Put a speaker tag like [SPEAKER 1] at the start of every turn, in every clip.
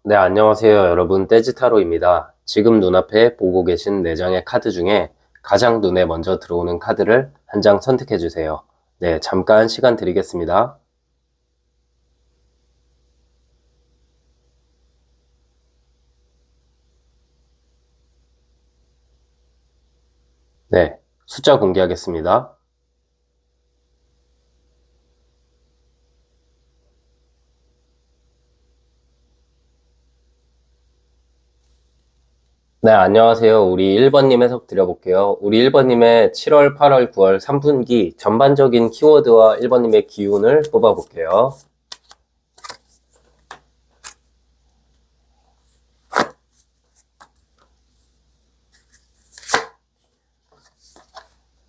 [SPEAKER 1] 네, 안녕하세요, 여러분. 떼지타로입니다. 지금 눈앞에 보고 계신 4장의 카드 중에 가장 눈에 먼저 들어오는 카드를 한 장 선택해 주세요. 네, 잠깐 시간 드리겠습니다. 네, 숫자 공개하겠습니다. 네, 안녕하세요. 우리 1번님 해석 드려볼게요. 우리 1번님의 7월, 8월, 9월 3분기 전반적인 키워드와 1번님의 기운을 뽑아볼게요.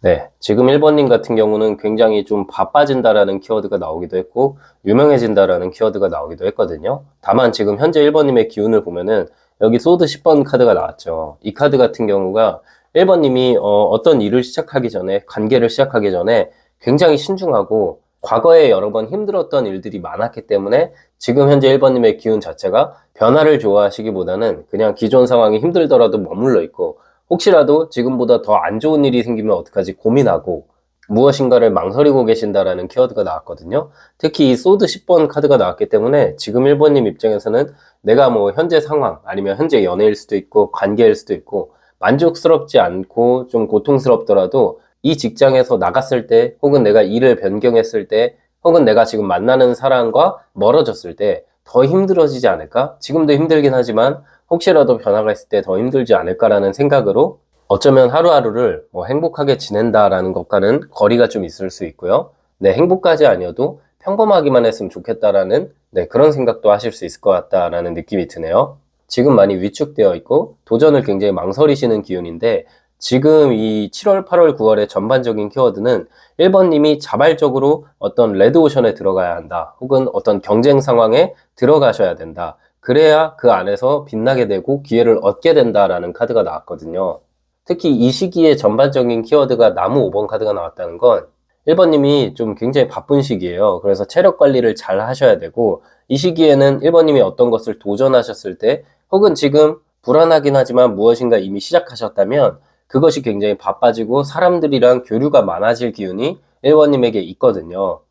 [SPEAKER 1] 네, 지금 1번님 같은 경우는 굉장히 좀 바빠진다라는 키워드가 나오기도 했고 유명해진다라는 키워드가 나오기도 했거든요. 다만 지금 현재 1번님의 기운을 보면은 여기 소드 10번 카드가 나왔죠. 이 카드 같은 경우가 1번님이 어떤 일을 시작하기 전에, 관계를 시작하기 전에 굉장히 신중하고 과거에 여러 번 힘들었던 일들이 많았기 때문에 지금 현재 1번님의 기운 자체가 변화를 좋아하시기보다는 그냥 기존 상황이 힘들더라도 머물러 있고 혹시라도 지금보다 더 안 좋은 일이 생기면 어떡하지 고민하고 무엇인가를 망설이고 계신다라는 키워드가 나왔거든요. 특히 이 소드 10번 카드가 나왔기 때문에 지금 1번님 입장에서는 내가 뭐 현재 상황 아니면 현재 연애일 수도 있고 관계일 수도 있고 만족스럽지 않고 좀 고통스럽더라도 이 직장에서 나갔을 때 혹은 내가 일을 변경했을 때 혹은 내가 지금 만나는 사람과 멀어졌을 때 더 힘들어지지 않을까? 지금도 힘들긴 하지만 혹시라도 변화가 있을 때 더 힘들지 않을까라는 생각으로 어쩌면 하루하루를 뭐 행복하게 지낸다라는 것과는 거리가 좀 있을 수 있고요. 네, 행복까지 아니어도 평범하기만 했으면 좋겠다라는 그런 생각도 하실 수 있을 것 같다라는 느낌이 드네요. 지금 많이 위축되어 있고 도전을 굉장히 망설이시는 기운인데 지금 이 7월, 8월, 9월의 전반적인 키워드는 1번님이 자발적으로 어떤 레드오션에 들어가야 한다. 혹은 어떤 경쟁 상황에 들어가셔야 된다. 그래야 그 안에서 빛나게 되고 기회를 얻게 된다라는 카드가 나왔거든요. 특히 이 시기에 전반적인 키워드가 나무 5번 카드가 나왔다는 건 1번님이 좀 굉장히 바쁜 시기예요. 그래서 체력 관리를 잘 하셔야 되고 이 시기에는 1번님이 어떤 것을 도전하셨을 때 혹은 지금 불안하긴 하지만 무엇인가 이미 시작하셨다면 그것이 굉장히 바빠지고 사람들이랑 교류가 많아질 기운이 1번님에게 있거든요.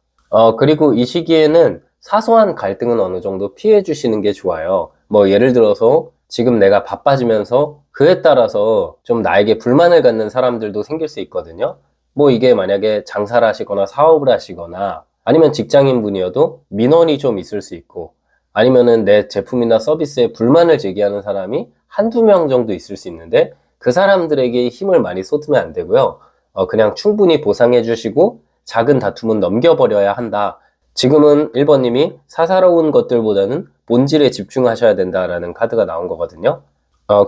[SPEAKER 1] 그리고 이 시기에는 사소한 갈등은 어느 정도 피해 주시는 게 좋아요. 뭐 예를 들어서 지금 내가 바빠지면서 그에 따라서 좀 나에게 불만을 갖는 사람들도 생길 수 있거든요. 뭐 이게 만약에 장사를 하시거나 사업을 하시거나 아니면 직장인 분이어도 민원이 좀 있을 수 있고 아니면은 내 제품이나 서비스에 불만을 제기하는 사람이 한두 명 정도 있을 수 있는데 그 사람들에게 힘을 많이 쏟으면 안 되고요. 그냥 충분히 보상해 주시고 작은 다툼은 넘겨버려야 한다. 지금은 1번님이 사사로운 것들보다는 본질에 집중하셔야 된다라는 카드가 나온 거거든요.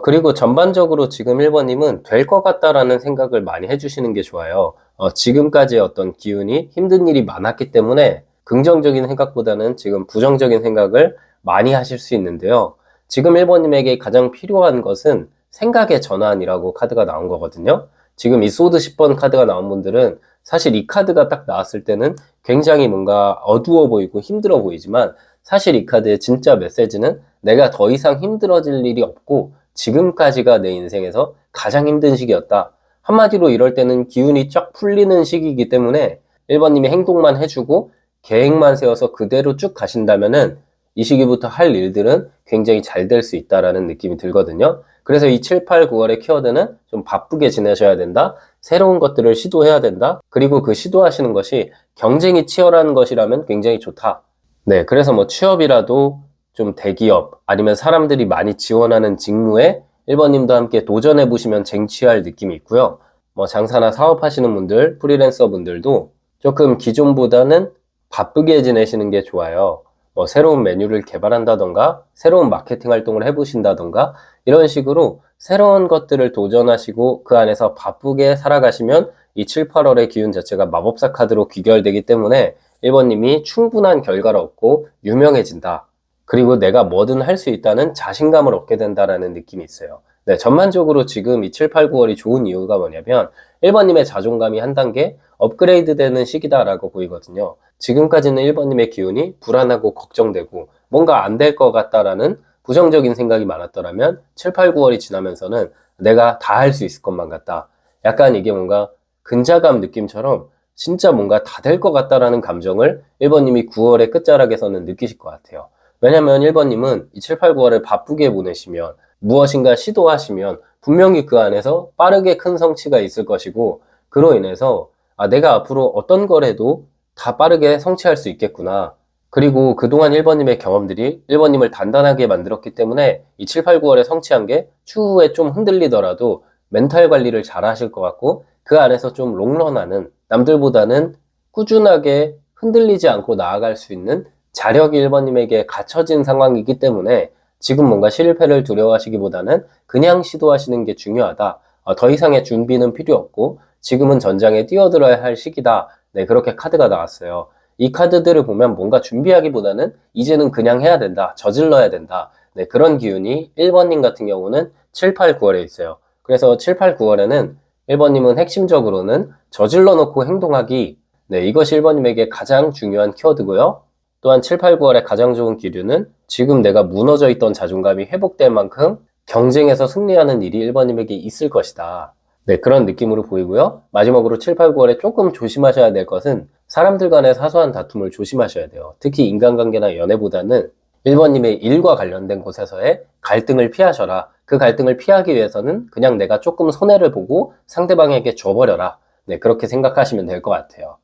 [SPEAKER 1] 그리고 전반적으로 지금 1번님은 될 것 같다라는 생각을 많이 해주시는 게 좋아요. 지금까지의 어떤 기운이 힘든 일이 많았기 때문에 긍정적인 생각보다는 지금 부정적인 생각을 많이 하실 수 있는데요. 지금 1번님에게 가장 필요한 것은 생각의 전환이라고 카드가 나온 거거든요. 지금 이 소드 10번 카드가 나온 분들은 사실 이 카드가 딱 나왔을 때는 굉장히 뭔가 어두워 보이고 힘들어 보이지만 사실 이 카드의 진짜 메시지는 내가 더 이상 힘들어질 일이 없고 지금까지가 내 인생에서 가장 힘든 시기였다. 한마디로 이럴 때는 기운이 쫙 풀리는 시기이기 때문에 1번님이 행동만 해주고 계획만 세워서 그대로 쭉 가신다면은 이 시기부터 할 일들은 굉장히 잘 될 수 있다라는 느낌이 들거든요. 그래서 이 7, 8, 9월의 키워드는 좀 바쁘게 지내셔야 된다. 새로운 것들을 시도해야 된다. 그리고 그 시도하시는 것이 경쟁이 치열한 것이라면 굉장히 좋다. 네, 그래서 뭐 취업이라도 좀 대기업 아니면 사람들이 많이 지원하는 직무에 1번님도 함께 도전해 보시면 쟁취할 느낌이 있고요. 뭐 장사나 사업하시는 분들, 프리랜서 분들도 조금 기존보다는 바쁘게 지내시는 게 좋아요. 뭐 새로운 메뉴를 개발한다던가 새로운 마케팅 활동을 해보신다던가 이런 식으로 새로운 것들을 도전하시고 그 안에서 바쁘게 살아가시면 이 7, 8월의 기운 자체가 마법사 카드로 귀결되기 때문에 1번님이 충분한 결과를 얻고 유명해진다. 그리고 내가 뭐든 할 수 있다는 자신감을 얻게 된다라는 느낌이 있어요. 네, 전반적으로 지금 이 7, 8, 9월이 좋은 이유가 뭐냐면 1번님의 자존감이 한 단계 업그레이드 되는 시기다라고 보이거든요. 지금까지는 1번님의 기운이 불안하고 걱정되고 뭔가 안 될 것 같다라는 부정적인 생각이 많았더라면 7, 8, 9월이 지나면서는 내가 다 할 수 있을 것만 같다. 약간 이게 뭔가 근자감 느낌처럼 진짜 뭔가 다 될 것 같다라는 감정을 1번님이 9월의 끝자락에서는 느끼실 것 같아요. 왜냐면 1번님은 이 7, 8, 9월을 바쁘게 보내시면 무엇인가 시도하시면 분명히 그 안에서 빠르게 큰 성취가 있을 것이고, 그로 인해서 내가 앞으로 어떤 걸 해도 다 빠르게 성취할 수 있겠구나. 그리고 그동안 1번님의 경험들이 1번님을 단단하게 만들었기 때문에 이 7, 8, 9월에 성취한 게 추후에 좀 흔들리더라도 멘탈 관리를 잘 하실 것 같고, 그 안에서 좀 롱런하는, 남들보다는 꾸준하게 흔들리지 않고 나아갈 수 있는 자력이 1번님에게 갖춰진 상황이기 때문에 지금 뭔가 실패를 두려워하시기보다는 그냥 시도하시는 게 중요하다. 더 이상의 준비는 필요 없고 지금은 전장에 뛰어들어야 할 시기다. 네, 그렇게 카드가 나왔어요. 이 카드들을 보면 뭔가 준비하기보다는 이제는 그냥 해야 된다. 저질러야 된다. 네, 그런 기운이 1번님 같은 경우는 7, 8, 9월에 있어요. 그래서 7, 8, 9월에는 1번님은 핵심적으로는 저질러 놓고 행동하기. 네, 이것이 1번님에게 가장 중요한 키워드고요. 또한 7, 8, 9월의 가장 좋은 기류는 지금 내가 무너져 있던 자존감이 회복될 만큼 경쟁에서 승리하는 일이 1번님에게 있을 것이다. 네, 그런 느낌으로 보이고요. 마지막으로 7, 8, 9월에 조금 조심하셔야 될 것은 사람들 간의 사소한 다툼을 조심하셔야 돼요. 특히 인간관계나 연애보다는 1번님의 일과 관련된 곳에서의 갈등을 피하셔라. 그 갈등을 피하기 위해서는 그냥 내가 조금 손해를 보고 상대방에게 줘버려라. 네, 그렇게 생각하시면 될 것 같아요.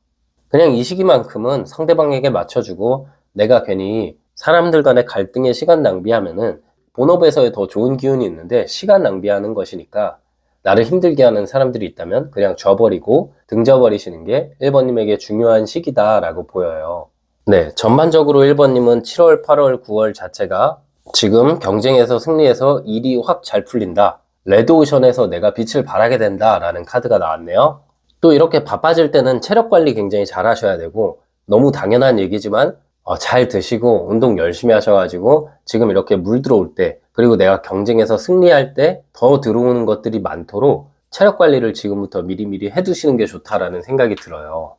[SPEAKER 1] 그냥 이 시기만큼은 상대방에게 맞춰주고 내가 괜히 사람들 간의 갈등에 시간 낭비하면은 본업에서의 더 좋은 기운이 있는데 시간 낭비하는 것이니까 나를 힘들게 하는 사람들이 있다면 그냥 줘버리고 등져버리시는 게 1번님에게 중요한 시기다라고 보여요. 네, 전반적으로 1번님은 7월, 8월, 9월 자체가 지금 경쟁에서 승리해서 일이 확 잘 풀린다. 레드오션에서 내가 빛을 발하게 된다라는 카드가 나왔네요. 또 이렇게 바빠질 때는 체력 관리 굉장히 잘 하셔야 되고, 너무 당연한 얘기지만 잘 드시고 운동 열심히 하셔가지고 지금 이렇게 물 들어올 때, 그리고 내가 경쟁에서 승리할 때 더 들어오는 것들이 많도록 체력 관리를 지금부터 미리미리 해두시는 게 좋다라는 생각이 들어요.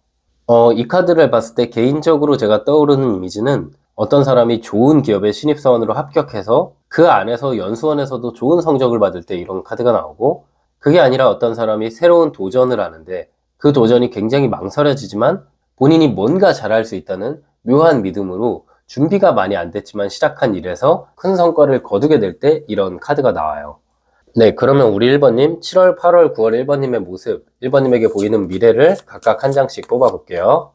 [SPEAKER 1] 이 카드를 봤을 때 개인적으로 제가 떠오르는 이미지는 어떤 사람이 좋은 기업의 신입사원으로 합격해서 그 안에서 연수원에서도 좋은 성적을 받을 때 이런 카드가 나오고, 그게 아니라 어떤 사람이 새로운 도전을 하는데 그 도전이 굉장히 망설여지지만 본인이 뭔가 잘할 수 있다는 묘한 믿음으로 준비가 많이 안 됐지만 시작한 일에서 큰 성과를 거두게 될 때 이런 카드가 나와요. 네, 그러면 우리 1번님 7월, 8월, 9월 1번님의 모습, 1번님에게 보이는 미래를 각각 한 장씩 뽑아볼게요.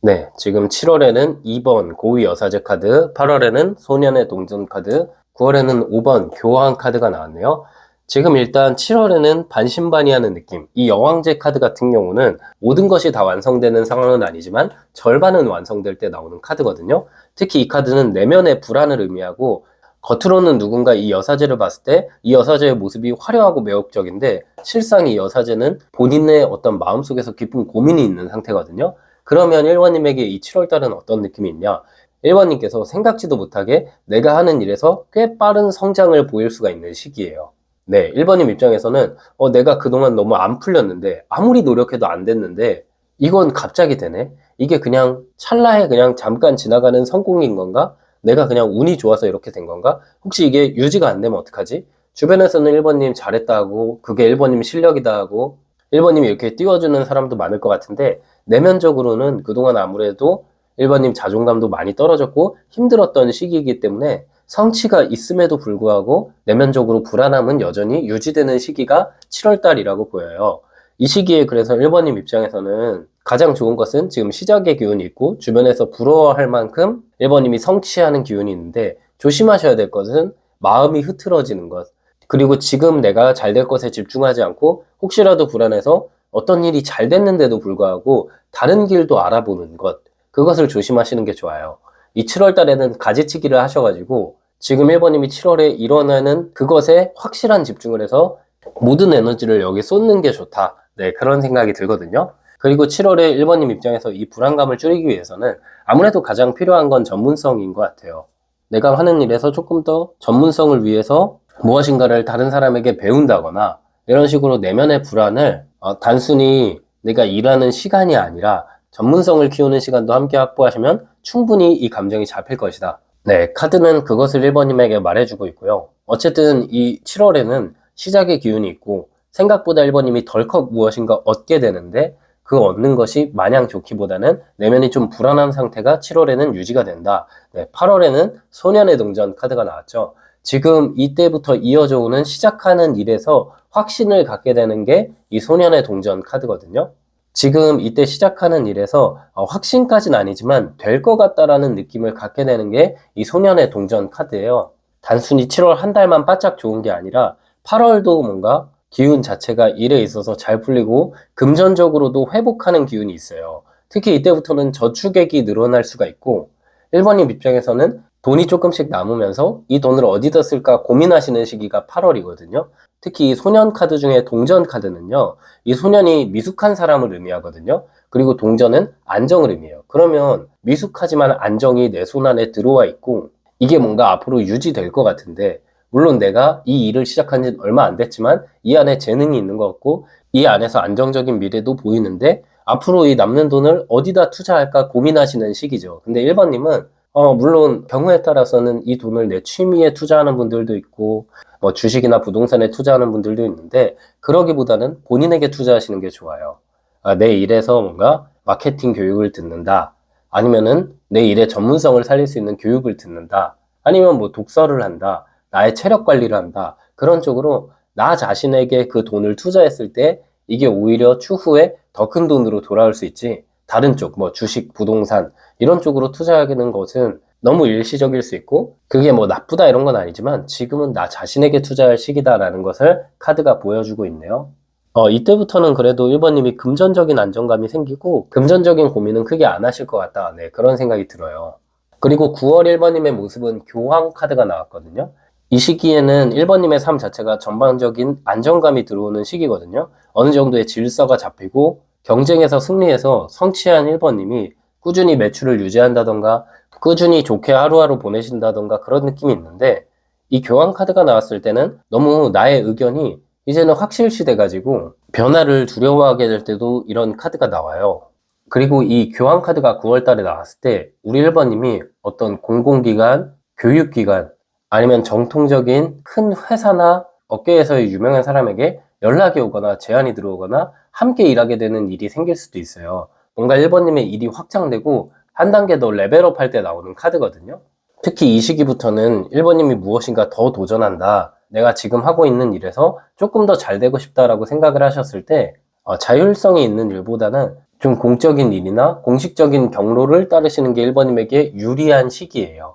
[SPEAKER 1] 네, 지금 7월에는 2번 고위 여사제 카드, 8월에는 소년의 동전 카드, 9월에는 5번 교황 카드가 나왔네요. 지금 일단 7월에는 반신반의하는 느낌. 이 여왕제 카드 같은 경우는 모든 것이 다 완성되는 상황은 아니지만 절반은 완성될 때 나오는 카드거든요. 특히 이 카드는 내면의 불안을 의미하고, 겉으로는 누군가 이 여사제를 봤을 때 이 여사제의 모습이 화려하고 매혹적인데 실상 이 여사제는 본인의 어떤 마음속에서 깊은 고민이 있는 상태거든요. 그러면 1번님에게 이 7월달은 어떤 느낌이 있냐? 1번님께서 생각지도 못하게 내가 하는 일에서 꽤 빠른 성장을 보일 수가 있는 시기예요. 네, 1번님 입장에서는 내가 그동안 너무 안 풀렸는데 아무리 노력해도 안 됐는데 이건 갑자기 되네? 이게 그냥 찰나에 그냥 잠깐 지나가는 성공인 건가? 내가 그냥 운이 좋아서 이렇게 된 건가? 혹시 이게 유지가 안 되면 어떡하지? 주변에서는 1번님 잘했다 하고 그게 1번님 실력이다 하고 1번님이 이렇게 띄워주는 사람도 많을 것 같은데, 내면적으로는 그동안 아무래도 1번님 자존감도 많이 떨어졌고 힘들었던 시기이기 때문에 성취가 있음에도 불구하고 내면적으로 불안함은 여전히 유지되는 시기가 7월달이라고 보여요. 이 시기에 그래서 1번님 입장에서는 가장 좋은 것은 지금 시작의 기운이 있고 주변에서 부러워할 만큼 1번님이 성취하는 기운이 있는데, 조심하셔야 될 것은 마음이 흐트러지는 것, 그리고 지금 내가 잘 될 것에 집중하지 않고 혹시라도 불안해서 어떤 일이 잘 됐는데도 불구하고 다른 길도 알아보는 것, 그것을 조심하시는 게 좋아요. 이 7월 달에는 가지치기를 하셔가지고 지금 1번님이 7월에 일어나는 그것에 확실한 집중을 해서 모든 에너지를 여기 쏟는 게 좋다. 네, 그런 생각이 들거든요. 그리고 7월에 1번님 입장에서 이 불안감을 줄이기 위해서는 아무래도 가장 필요한 건 전문성인 것 같아요. 내가 하는 일에서 조금 더 전문성을 위해서 무엇인가를 다른 사람에게 배운다거나 이런 식으로 내면의 불안을 단순히 내가 일하는 시간이 아니라 전문성을 키우는 시간도 함께 확보하시면 충분히 이 감정이 잡힐 것이다. 네, 카드는 그것을 1번님에게 말해주고 있고요. 어쨌든 이 7월에는 시작의 기운이 있고 생각보다 1번님이 덜컥 무엇인가 얻게 되는데 그 얻는 것이 마냥 좋기보다는 내면이 좀 불안한 상태가 7월에는 유지가 된다. 네, 8월에는 소년의 동전 카드가 나왔죠. 지금 이때부터 이어져 오는 시작하는 일에서 확신을 갖게 되는 게 이 소년의 동전 카드거든요. 지금 이때 시작하는 일에서 확신까지는 아니지만 될 것 같다라는 느낌을 갖게 되는 게 이 소년의 동전 카드예요. 단순히 7월 한 달만 바짝 좋은 게 아니라 8월도 뭔가 기운 자체가 일에 있어서 잘 풀리고 금전적으로도 회복하는 기운이 있어요. 특히 이때부터는 저축액이 늘어날 수가 있고 1번님 입장에서는 돈이 조금씩 남으면서 이 돈을 어디다 쓸까 고민하시는 시기가 8월이거든요. 특히 이 소년 카드 중에 동전 카드는요. 이 소년이 미숙한 사람을 의미하거든요. 그리고 동전은 안정을 의미해요. 그러면 미숙하지만 안정이 내 손 안에 들어와 있고 이게 뭔가 앞으로 유지될 것 같은데 물론 내가 이 일을 시작한 지 얼마 안 됐지만 이 안에 재능이 있는 것 같고 이 안에서 안정적인 미래도 보이는데 앞으로 이 남는 돈을 어디다 투자할까 고민하시는 시기죠. 근데 1번님은 물론 경우에 따라서는 이 돈을 내 취미에 투자하는 분들도 있고 뭐 주식이나 부동산에 투자하는 분들도 있는데 그러기보다는 본인에게 투자하시는 게 좋아요. 내 일에서 뭔가 마케팅 교육을 듣는다. 아니면은 내 일의 전문성을 살릴 수 있는 교육을 듣는다. 아니면 뭐 독서를 한다. 나의 체력 관리를 한다. 그런 쪽으로 나 자신에게 그 돈을 투자했을 때 이게 오히려 추후에 더 큰 돈으로 돌아올 수 있지. 다른 쪽, 뭐 주식, 부동산 이런 쪽으로 투자하는 것은 너무 일시적일 수 있고 그게 뭐 나쁘다 이런 건 아니지만 지금은 나 자신에게 투자할 시기다라는 것을 카드가 보여주고 있네요. 이때부터는 그래도 1번님이 금전적인 안정감이 생기고 금전적인 고민은 크게 안 하실 것 같다. 네, 그런 생각이 들어요. 그리고 9월 1번님의 모습은 교황 카드가 나왔거든요. 이 시기에는 1번님의 삶 자체가 전반적인 안정감이 들어오는 시기거든요. 어느 정도의 질서가 잡히고 경쟁에서 승리해서 성취한 1번님이 꾸준히 매출을 유지한다던가 꾸준히 좋게 하루하루 보내신다던가 그런 느낌이 있는데 이 교황 카드가 나왔을 때는 너무 나의 의견이 이제는 확실시 돼가지고 변화를 두려워하게 될 때도 이런 카드가 나와요. 그리고 이 교황 카드가 9월 달에 나왔을 때 우리 1번님이 어떤 공공기관, 교육기관 아니면 정통적인 큰 회사나 업계에서의 유명한 사람에게 연락이 오거나 제안이 들어오거나 함께 일하게 되는 일이 생길 수도 있어요. 뭔가 1번님의 일이 확장되고 한 단계 더 레벨업 할 때 나오는 카드거든요. 특히 이 시기부터는 1번님이 무엇인가 더 도전한다. 내가 지금 하고 있는 일에서 조금 더 잘 되고 싶다라고 생각을 하셨을 때 자율성이 있는 일보다는 좀 공적인 일이나 공식적인 경로를 따르시는 게 1번님에게 유리한 시기예요.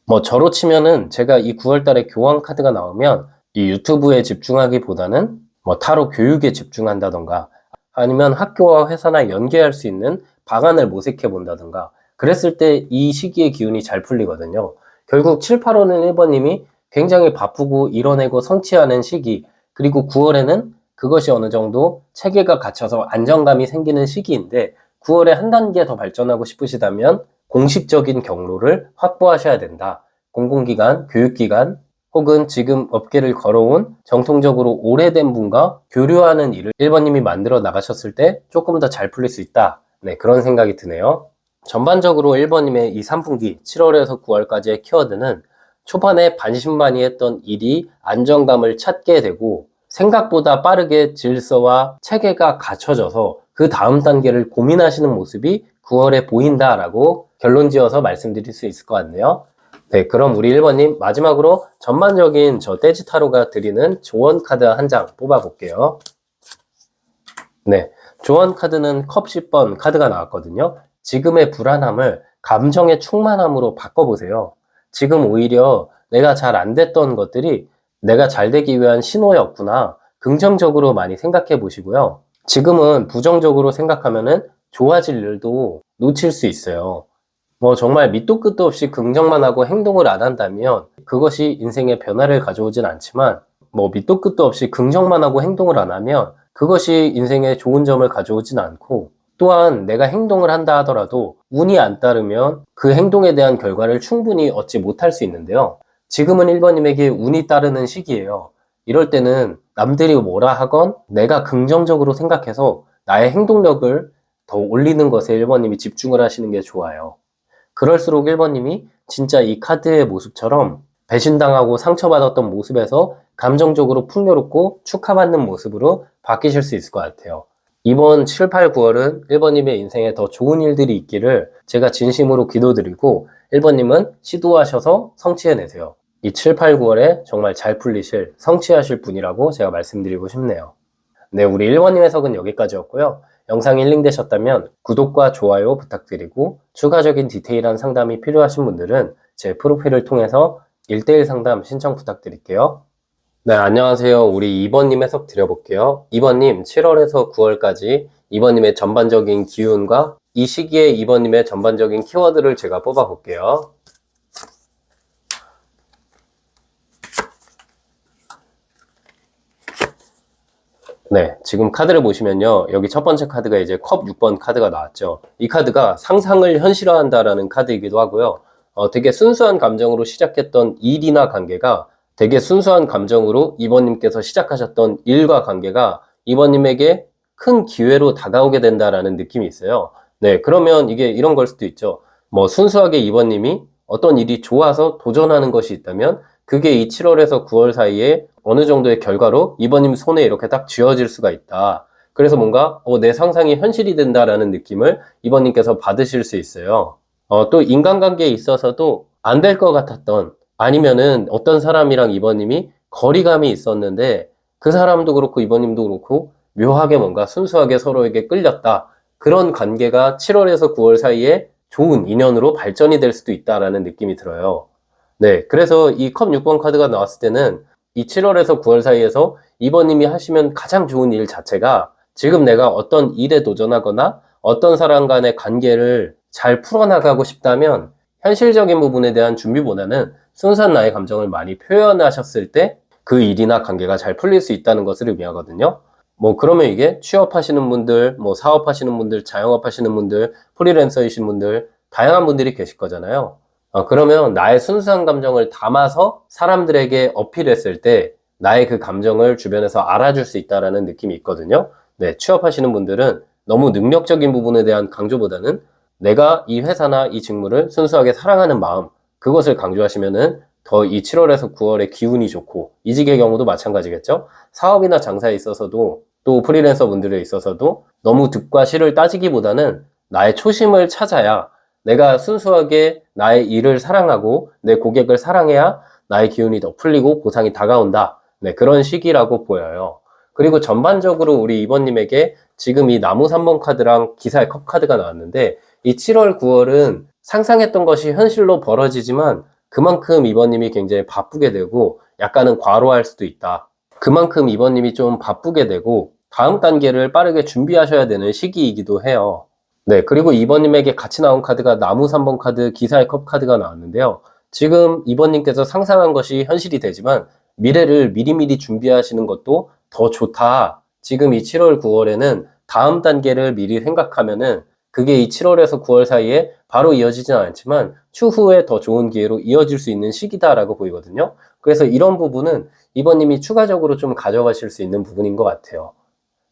[SPEAKER 1] 뭐 저로 치면은 제가 이 9월 달에 교황 카드가 나오면 이 유튜브에 집중하기보다는 뭐 타로 교육에 집중한다던가 아니면 학교와 회사나 연계할 수 있는 방안을 모색해 본다던가 그랬을 때 이 시기의 기운이 잘 풀리거든요. 결국 7, 8월은 1번님이 굉장히 바쁘고 이뤄내고 성취하는 시기 그리고 9월에는 그것이 어느 정도 체계가 갖춰서 안정감이 생기는 시기인데 9월에 한 단계 더 발전하고 싶으시다면 공식적인 경로를 확보하셔야 된다. 공공기관, 교육기관 혹은 지금 업계를 걸어온 정통적으로 오래된 분과 교류하는 일을 1번님이 만들어 나가셨을 때 조금 더 잘 풀릴 수 있다. 네, 그런 생각이 드네요. 전반적으로 1번님의 이 3분기 7월에서 9월까지의 키워드는 초반에 반신반의했던 일이 안정감을 찾게 되고 생각보다 빠르게 질서와 체계가 갖춰져서 그 다음 단계를 고민하시는 모습이 9월에 보인다라고 결론 지어서 말씀드릴 수 있을 것 같네요. 네, 그럼 우리 1번님 마지막으로 전반적인 저 떼지타로가 드리는 조언 카드 한 장 뽑아볼게요. 네, 조언 카드는 컵 10번 카드가 나왔거든요. 지금의 불안함을 감정의 충만함으로 바꿔보세요. 지금 오히려 내가 잘 안 됐던 것들이 내가 잘 되기 위한 신호였구나. 긍정적으로 많이 생각해 보시고요. 지금은 부정적으로 생각하면은 좋아질 일도 놓칠 수 있어요. 뭐 정말 밑도 끝도 없이 긍정만 하고 행동을 안 한다면 그것이 인생의 변화를 가져오진 않지만 뭐 밑도 끝도 없이 긍정만 하고 행동을 안 하면 그것이 인생에 좋은 점을 가져오진 않고 또한 내가 행동을 한다 하더라도 운이 안 따르면 그 행동에 대한 결과를 충분히 얻지 못할 수 있는데요. 지금은 1번님에게 운이 따르는 시기예요. 이럴 때는 남들이 뭐라 하건 내가 긍정적으로 생각해서 나의 행동력을 더 올리는 것에 1번님이 집중을 하시는 게 좋아요. 그럴수록 1번님이 진짜 이 카드의 모습처럼 배신당하고 상처받았던 모습에서 감정적으로 풍요롭고 축하받는 모습으로 바뀌실 수 있을 것 같아요. 이번 7, 8, 9월은 1번님의 인생에 더 좋은 일들이 있기를 제가 진심으로 기도드리고 1번님은 시도하셔서 성취해내세요. 이 7, 8, 9월에 정말 잘 풀리실, 성취하실 분이라고 제가 말씀드리고 싶네요. 네, 우리 1번님 해석은 여기까지였고요. 영상이 힐링되셨다면 구독과 좋아요 부탁드리고 추가적인 디테일한 상담이 필요하신 분들은 제 프로필을 통해서 1대1 상담 신청 부탁드릴게요. 네, 안녕하세요. 우리 2번님 해석 드려볼게요. 2번님 7월에서 9월까지 2번님의 전반적인 기운과 이 시기에 2번님의 전반적인 키워드를 제가 뽑아볼게요. 네, 지금 카드를 보시면요. 여기 첫 번째 카드가 이제 컵 6번 카드가 나왔죠. 이 카드가 상상을 현실화한다라는 카드이기도 하고요. 되게 순수한 감정으로 시작했던 일이나 관계가 되게 순수한 감정으로 2번님께서 시작하셨던 일과 관계가 2번님에게 큰 기회로 다가오게 된다라는 느낌이 있어요. 네, 그러면 이게 이런 걸 수도 있죠. 뭐 순수하게 2번님이 어떤 일이 좋아서 도전하는 것이 있다면 그게 이 7월에서 9월 사이에 어느 정도의 결과로 2번님 손에 이렇게 딱 쥐어질 수가 있다. 그래서 뭔가 내 상상이 현실이 된다라는 느낌을 2번님께서 받으실 수 있어요. 또 인간관계에 있어서도 안 될 것 같았던 아니면은 어떤 사람이랑 2번님이 거리감이 있었는데 그 사람도 그렇고 2번님도 그렇고 묘하게 뭔가 순수하게 서로에게 끌렸다. 그런 관계가 7월에서 9월 사이에 좋은 인연으로 발전이 될 수도 있다라는 느낌이 들어요. 네, 그래서 이 컵 6번 카드가 나왔을 때는 이 7월에서 9월 사이에서 2번님이 하시면 가장 좋은 일 자체가 지금 내가 어떤 일에 도전하거나 어떤 사람 간의 관계를 잘 풀어나가고 싶다면 현실적인 부분에 대한 준비보다는 순수한 나의 감정을 많이 표현하셨을 때 그 일이나 관계가 잘 풀릴 수 있다는 것을 의미하거든요. 뭐 그러면 이게 취업하시는 분들, 뭐 사업하시는 분들, 자영업 하시는 분들, 프리랜서이신 분들 다양한 분들이 계실 거잖아요. 그러면 나의 순수한 감정을 담아서 사람들에게 어필했을 때 나의 그 감정을 주변에서 알아줄 수 있다라는 느낌이 있거든요. 네, 취업하시는 분들은 너무 능력적인 부분에 대한 강조보다는 내가 이 회사나 이 직무를 순수하게 사랑하는 마음, 그것을 강조하시면은 더 이 7월에서 9월의 기운이 좋고, 이직의 경우도 마찬가지겠죠? 사업이나 장사에 있어서도 또 프리랜서 분들에 있어서도 너무 득과 실을 따지기보다는 나의 초심을 찾아야 내가 순수하게 나의 일을 사랑하고 내 고객을 사랑해야 나의 기운이 더 풀리고 보상이 다가온다. 네, 그런 시기라고 보여요. 그리고 전반적으로 우리 2번님에게 지금 이 나무 3번 카드랑 기사의 컵 카드가 나왔는데 이 7월, 9월은 상상했던 것이 현실로 벌어지지만 그만큼 2번님이 굉장히 바쁘게 되고 약간은 과로할 수도 있다. 그만큼 2번님이 좀 바쁘게 되고 다음 단계를 빠르게 준비하셔야 되는 시기이기도 해요. 네, 그리고 2번님에게 같이 나온 카드가 나무 3번 카드, 기사의 컵 카드가 나왔는데요. 지금 2번님께서 상상한 것이 현실이 되지만 미래를 미리미리 준비하시는 것도 더 좋다. 지금 이 7월, 9월에는 다음 단계를 미리 생각하면은 그게 이 7월에서 9월 사이에 바로 이어지진 않지만 추후에 더 좋은 기회로 이어질 수 있는 시기다라고 보이거든요. 그래서 이런 부분은 2번님이 추가적으로 좀 가져가실 수 있는 부분인 것 같아요.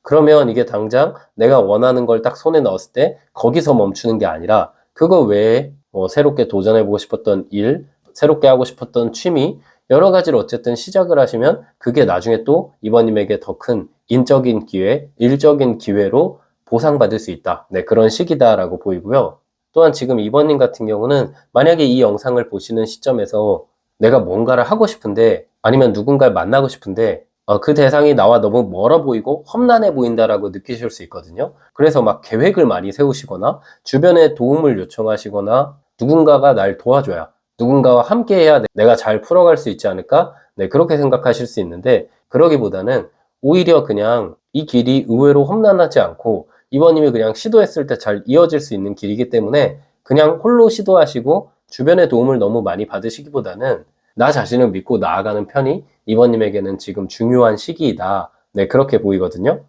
[SPEAKER 1] 그러면 이게 당장 내가 원하는 걸 딱 손에 넣었을 때 거기서 멈추는 게 아니라 그거 외에 새롭게 도전해보고 싶었던 일, 새롭게 하고 싶었던 취미, 여러 가지를 어쨌든 시작을 하시면 그게 나중에 또 이번님에게 더 큰 인적인 기회, 일적인 기회로 보상받을 수 있다. 네, 그런 시기다라고 보이고요. 또한 지금 이번님 같은 경우는 만약에 이 영상을 보시는 시점에서 내가 뭔가를 하고 싶은데 아니면 누군가를 만나고 싶은데 그 대상이 나와 너무 멀어 보이고 험난해 보인다라고 느끼실 수 있거든요. 그래서 막 계획을 많이 세우시거나 주변에 도움을 요청하시거나 누군가가 날 도와줘야 누군가와 함께 해야 내가 잘 풀어갈 수 있지 않을까? 네, 그렇게 생각하실 수 있는데 그러기보다는 오히려 그냥 이 길이 의외로 험난하지 않고 이번님이 그냥 시도했을 때 잘 이어질 수 있는 길이기 때문에 그냥 홀로 시도하시고 주변의 도움을 너무 많이 받으시기보다는 나 자신을 믿고 나아가는 편이 이번님에게는 지금 중요한 시기이다. 네, 그렇게 보이거든요.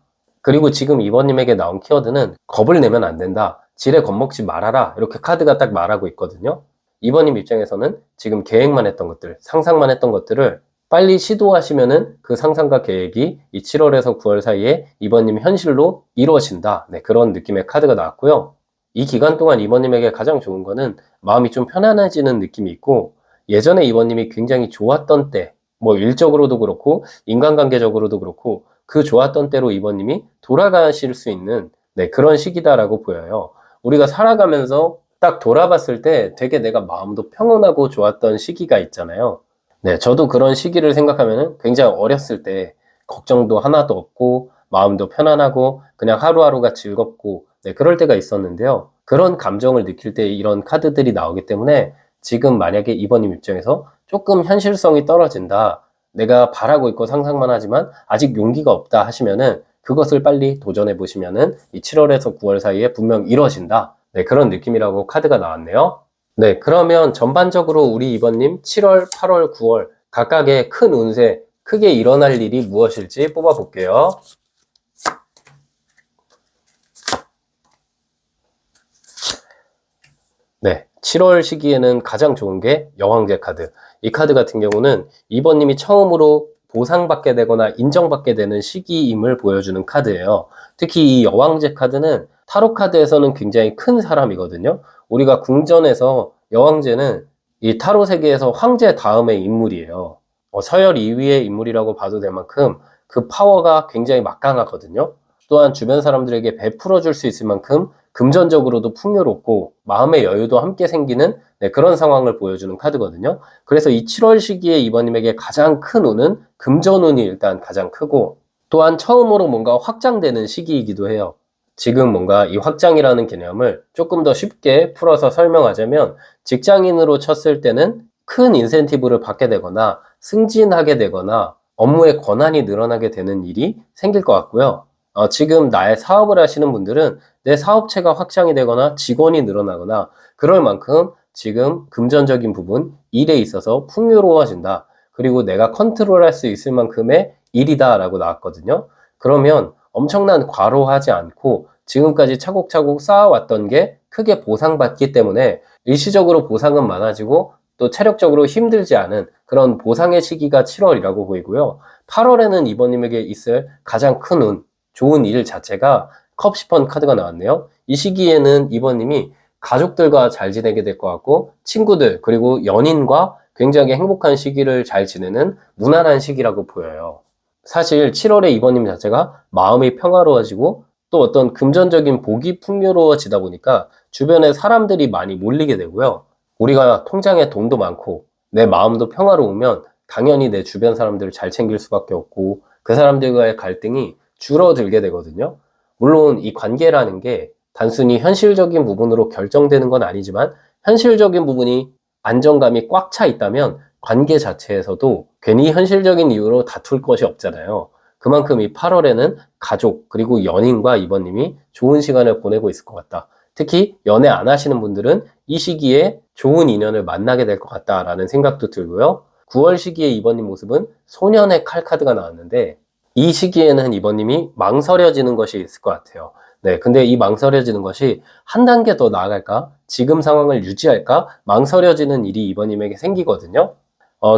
[SPEAKER 1] 그리고 지금 이번님에게 나온 키워드는 겁을 내면 안 된다. 지레 겁먹지 말아라. 이렇게 카드가 딱 말하고 있거든요. 이번님 입장에서는 지금 계획만 했던 것들, 상상만 했던 것들을 빨리 시도하시면은 그 상상과 계획이 이 7월에서 9월 사이에 이번님 현실로 이루어진다. 네, 그런 느낌의 카드가 나왔고요. 이 기간 동안 이번님에게 가장 좋은 거는 마음이 좀 편안해지는 느낌이 있고, 예전에 이번님이 굉장히 좋았던 때, 뭐 일적으로도 그렇고 인간관계적으로도 그렇고 그 좋았던 때로 이번님이 돌아가실 수 있는 네, 그런 시기다라고 보여요. 우리가 살아가면서 딱 돌아봤을 때 되게 내가 마음도 평온하고 좋았던 시기가 있잖아요. 네, 저도 그런 시기를 생각하면 굉장히 어렸을 때 걱정도 하나도 없고 마음도 편안하고 그냥 하루하루가 즐겁고 네, 그럴 때가 있었는데요. 그런 감정을 느낄 때 이런 카드들이 나오기 때문에 지금 만약에 이번님 입장에서 조금 현실성이 떨어진다. 내가 바라고 있고 상상만 하지만 아직 용기가 없다 하시면은 그것을 빨리 도전해 보시면은 이 7월에서 9월 사이에 분명 이루어진다. 네, 그런 느낌이라고 카드가 나왔네요. 네, 그러면 전반적으로 우리 이번님 7월, 8월, 9월 각각의 큰 운세, 크게 일어날 일이 무엇일지 뽑아볼게요. 네, 7월 시기에는 가장 좋은 게 여왕제 카드. 이 카드 같은 경우는 이번님이 처음으로 보상받게 되거나 인정받게 되는 시기임을 보여주는 카드예요. 특히 이 여왕제 카드는 타로 카드에서는 굉장히 큰 사람이거든요. 우리가 궁전에서 여왕제는 이 타로 세계에서 황제 다음의 인물이에요. 서열 2위의 인물이라고 봐도 될 만큼 그 파워가 굉장히 막강하거든요. 또한 주변 사람들에게 베풀어 줄 수 있을 만큼 금전적으로도 풍요롭고 마음의 여유도 함께 생기는 네, 그런 상황을 보여주는 카드거든요. 그래서 이 7월 시기에 이번님에게 가장 큰 운은 금전운이 일단 가장 크고 또한 처음으로 뭔가 확장되는 시기이기도 해요. 지금 뭔가 이 확장이라는 개념을 조금 더 쉽게 풀어서 설명하자면 직장인으로 쳤을 때는 큰 인센티브를 받게 되거나 승진하게 되거나 업무의 권한이 늘어나게 되는 일이 생길 것 같고요. 지금 나의 사업을 하시는 분들은 내 사업체가 확장이 되거나 직원이 늘어나거나 그럴 만큼 지금 금전적인 부분, 일에 있어서 풍요로워진다. 그리고 내가 컨트롤할 수 있을 만큼의 일이다라고 나왔거든요. 그러면 엄청난 과로하지 않고 지금까지 차곡차곡 쌓아왔던 게 크게 보상받기 때문에 일시적으로 보상은 많아지고 또 체력적으로 힘들지 않은 그런 보상의 시기가 7월이라고 보이고요. 8월에는 이번님에게 있을 가장 큰 운, 좋은 일 자체가 컵 10번 카드가 나왔네요. 이 시기에는 이번님이 가족들과 잘 지내게 될 것 같고 친구들 그리고 연인과 굉장히 행복한 시기를 잘 지내는 무난한 시기라고 보여요. 사실 7월에 이번님 자체가 마음이 평화로워지고 또 어떤 금전적인 복이 풍요로워지다 보니까 주변에 사람들이 많이 몰리게 되고요. 우리가 통장에 돈도 많고 내 마음도 평화로우면 당연히 내 주변 사람들을 잘 챙길 수밖에 없고 그 사람들과의 갈등이 줄어들게 되거든요. 물론 이 관계라는 게 단순히 현실적인 부분으로 결정되는 건 아니지만 현실적인 부분이 안정감이 꽉 차 있다면 관계 자체에서도 괜히 현실적인 이유로 다툴 것이 없잖아요. 그만큼 이 8월에는 가족 그리고 연인과 이번님이 좋은 시간을 보내고 있을 것 같다. 특히 연애 안 하시는 분들은 이 시기에 좋은 인연을 만나게 될 것 같다라는 생각도 들고요. 9월 시기에 이번님 모습은 소년의 칼 카드가 나왔는데 이 시기에는 이번님이 망설여지는 것이 있을 것 같아요. 네, 근데 이 망설여지는 것이 한 단계 더 나아갈까? 지금 상황을 유지할까? 망설여지는 일이 이번님에게 생기거든요.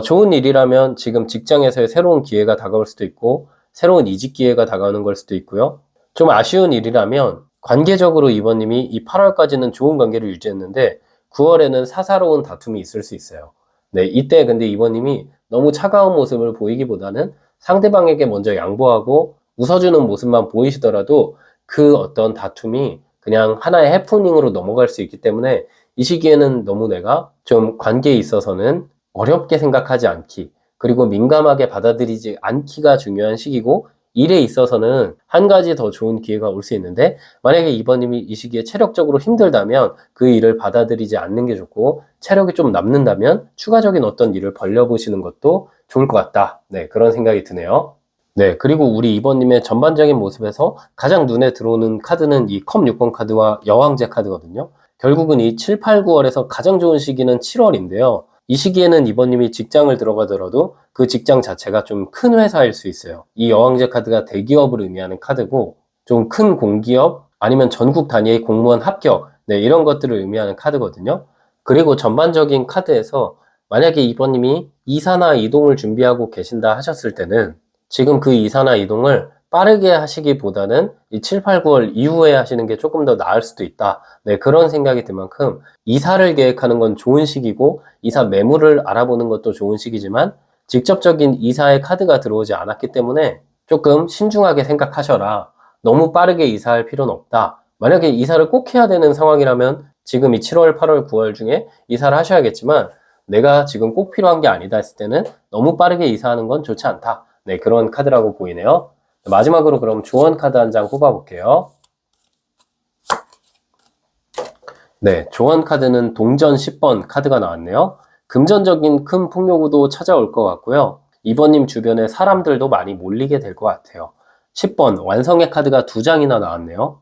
[SPEAKER 1] 좋은 일이라면 지금 직장에서의 새로운 기회가 다가올 수도 있고, 새로운 이직 기회가 다가오는 걸 수도 있고요. 좀 아쉬운 일이라면, 관계적으로 이번님이 이 8월까지는 좋은 관계를 유지했는데, 9월에는 사사로운 다툼이 있을 수 있어요. 네, 이때 근데 이번님이 너무 차가운 모습을 보이기보다는 상대방에게 먼저 양보하고 웃어주는 모습만 보이시더라도 그 어떤 다툼이 그냥 하나의 해프닝으로 넘어갈 수 있기 때문에 이 시기에는 너무 내가 좀 관계에 있어서는 어렵게 생각하지 않기, 그리고 민감하게 받아들이지 않기가 중요한 시기고, 일에 있어서는 한 가지 더 좋은 기회가 올 수 있는데, 만약에 이번님이 이 시기에 체력적으로 힘들다면 그 일을 받아들이지 않는 게 좋고, 체력이 좀 남는다면 추가적인 어떤 일을 벌려보시는 것도 좋을 것 같다. 네, 그런 생각이 드네요. 네, 그리고 우리 이번님의 전반적인 모습에서 가장 눈에 들어오는 카드는 이 컵 6번 카드와 여왕제 카드거든요. 결국은 이 7, 8, 9월에서 가장 좋은 시기는 7월인데요. 이 시기에는 이번님이 직장을 들어가더라도 그 직장 자체가 좀 큰 회사일 수 있어요. 이 여왕제 카드가 대기업을 의미하는 카드고 좀 큰 공기업 아니면 전국 단위의 공무원 합격 네, 이런 것들을 의미하는 카드거든요. 그리고 전반적인 카드에서 만약에 2번님이 이사나 이동을 준비하고 계신다 하셨을 때는 지금 그 이사나 이동을 빠르게 하시기보다는 이 7, 8, 9월 이후에 하시는 게 조금 더 나을 수도 있다. 네, 그런 생각이 들 만큼 이사를 계획하는 건 좋은 시기고 이사 매물을 알아보는 것도 좋은 시기지만 직접적인 이사의 카드가 들어오지 않았기 때문에 조금 신중하게 생각하셔라. 너무 빠르게 이사할 필요는 없다. 만약에 이사를 꼭 해야 되는 상황이라면 지금 이 7월, 8월, 9월 중에 이사를 하셔야겠지만 내가 지금 꼭 필요한 게 아니다 했을 때는 너무 빠르게 이사하는 건 좋지 않다. 네, 그런 카드라고 보이네요. 마지막으로 그럼 조언 카드 한 장 뽑아볼게요. 네, 조언 카드는 동전 10번 카드가 나왔네요. 금전적인 큰 풍요구도 찾아올 것 같고요. 2번님 주변에 사람들도 많이 몰리게 될 것 같아요. 10번 완성의 카드가 2장이나 나왔네요.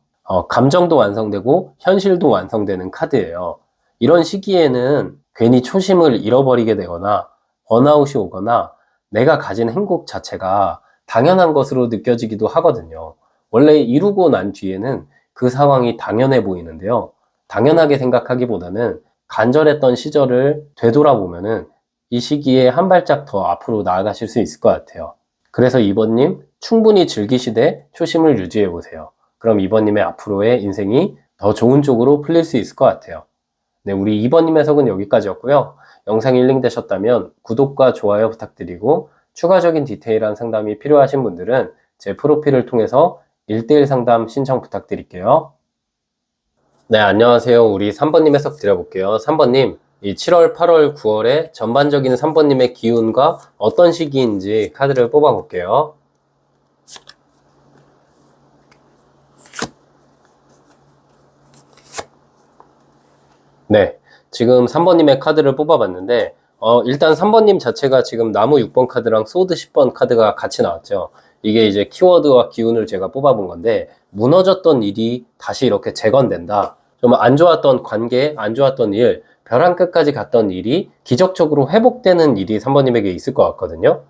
[SPEAKER 1] 감정도 완성되고 현실도 완성되는 카드예요. 이런 시기에는 괜히 초심을 잃어버리게 되거나 번아웃이 오거나 내가 가진 행복 자체가 당연한 것으로 느껴지기도 하거든요. 원래 이루고 난 뒤에는 그 상황이 당연해 보이는데요. 당연하게 생각하기보다는 간절했던 시절을 되돌아보면은 이 시기에 한 발짝 더 앞으로 나아가실 수 있을 것 같아요. 그래서 2번님 충분히 즐기시되 초심을 유지해 보세요. 그럼 2번님의 앞으로의 인생이 더 좋은 쪽으로 풀릴 수 있을 것 같아요. 네, 우리 2번님 해석은 여기까지였고요. 영상이 힐링되셨다면 구독과 좋아요 부탁드리고 추가적인 디테일한 상담이 필요하신 분들은 제 프로필을 통해서 1대1 상담 신청 부탁드릴게요. 네, 안녕하세요. 우리 3번님 해석 드려볼게요. 3번님, 이 7월, 8월, 9월에 전반적인 3번님의 기운과 어떤 시기인지 카드를 뽑아볼게요. 네, 지금 3번님의 카드를 뽑아봤는데 일단 3번님 자체가 지금 나무 6번 카드랑 소드 10번 카드가 같이 나왔죠. 이게 이제 키워드와 기운을 제가 뽑아본 건데 무너졌던 일이 다시 이렇게 재건된다. 좀 안 좋았던 관계, 안 좋았던 일, 벼랑 끝까지 갔던 일이 기적적으로 회복되는 일이 3번님에게 있을 것 같거든요.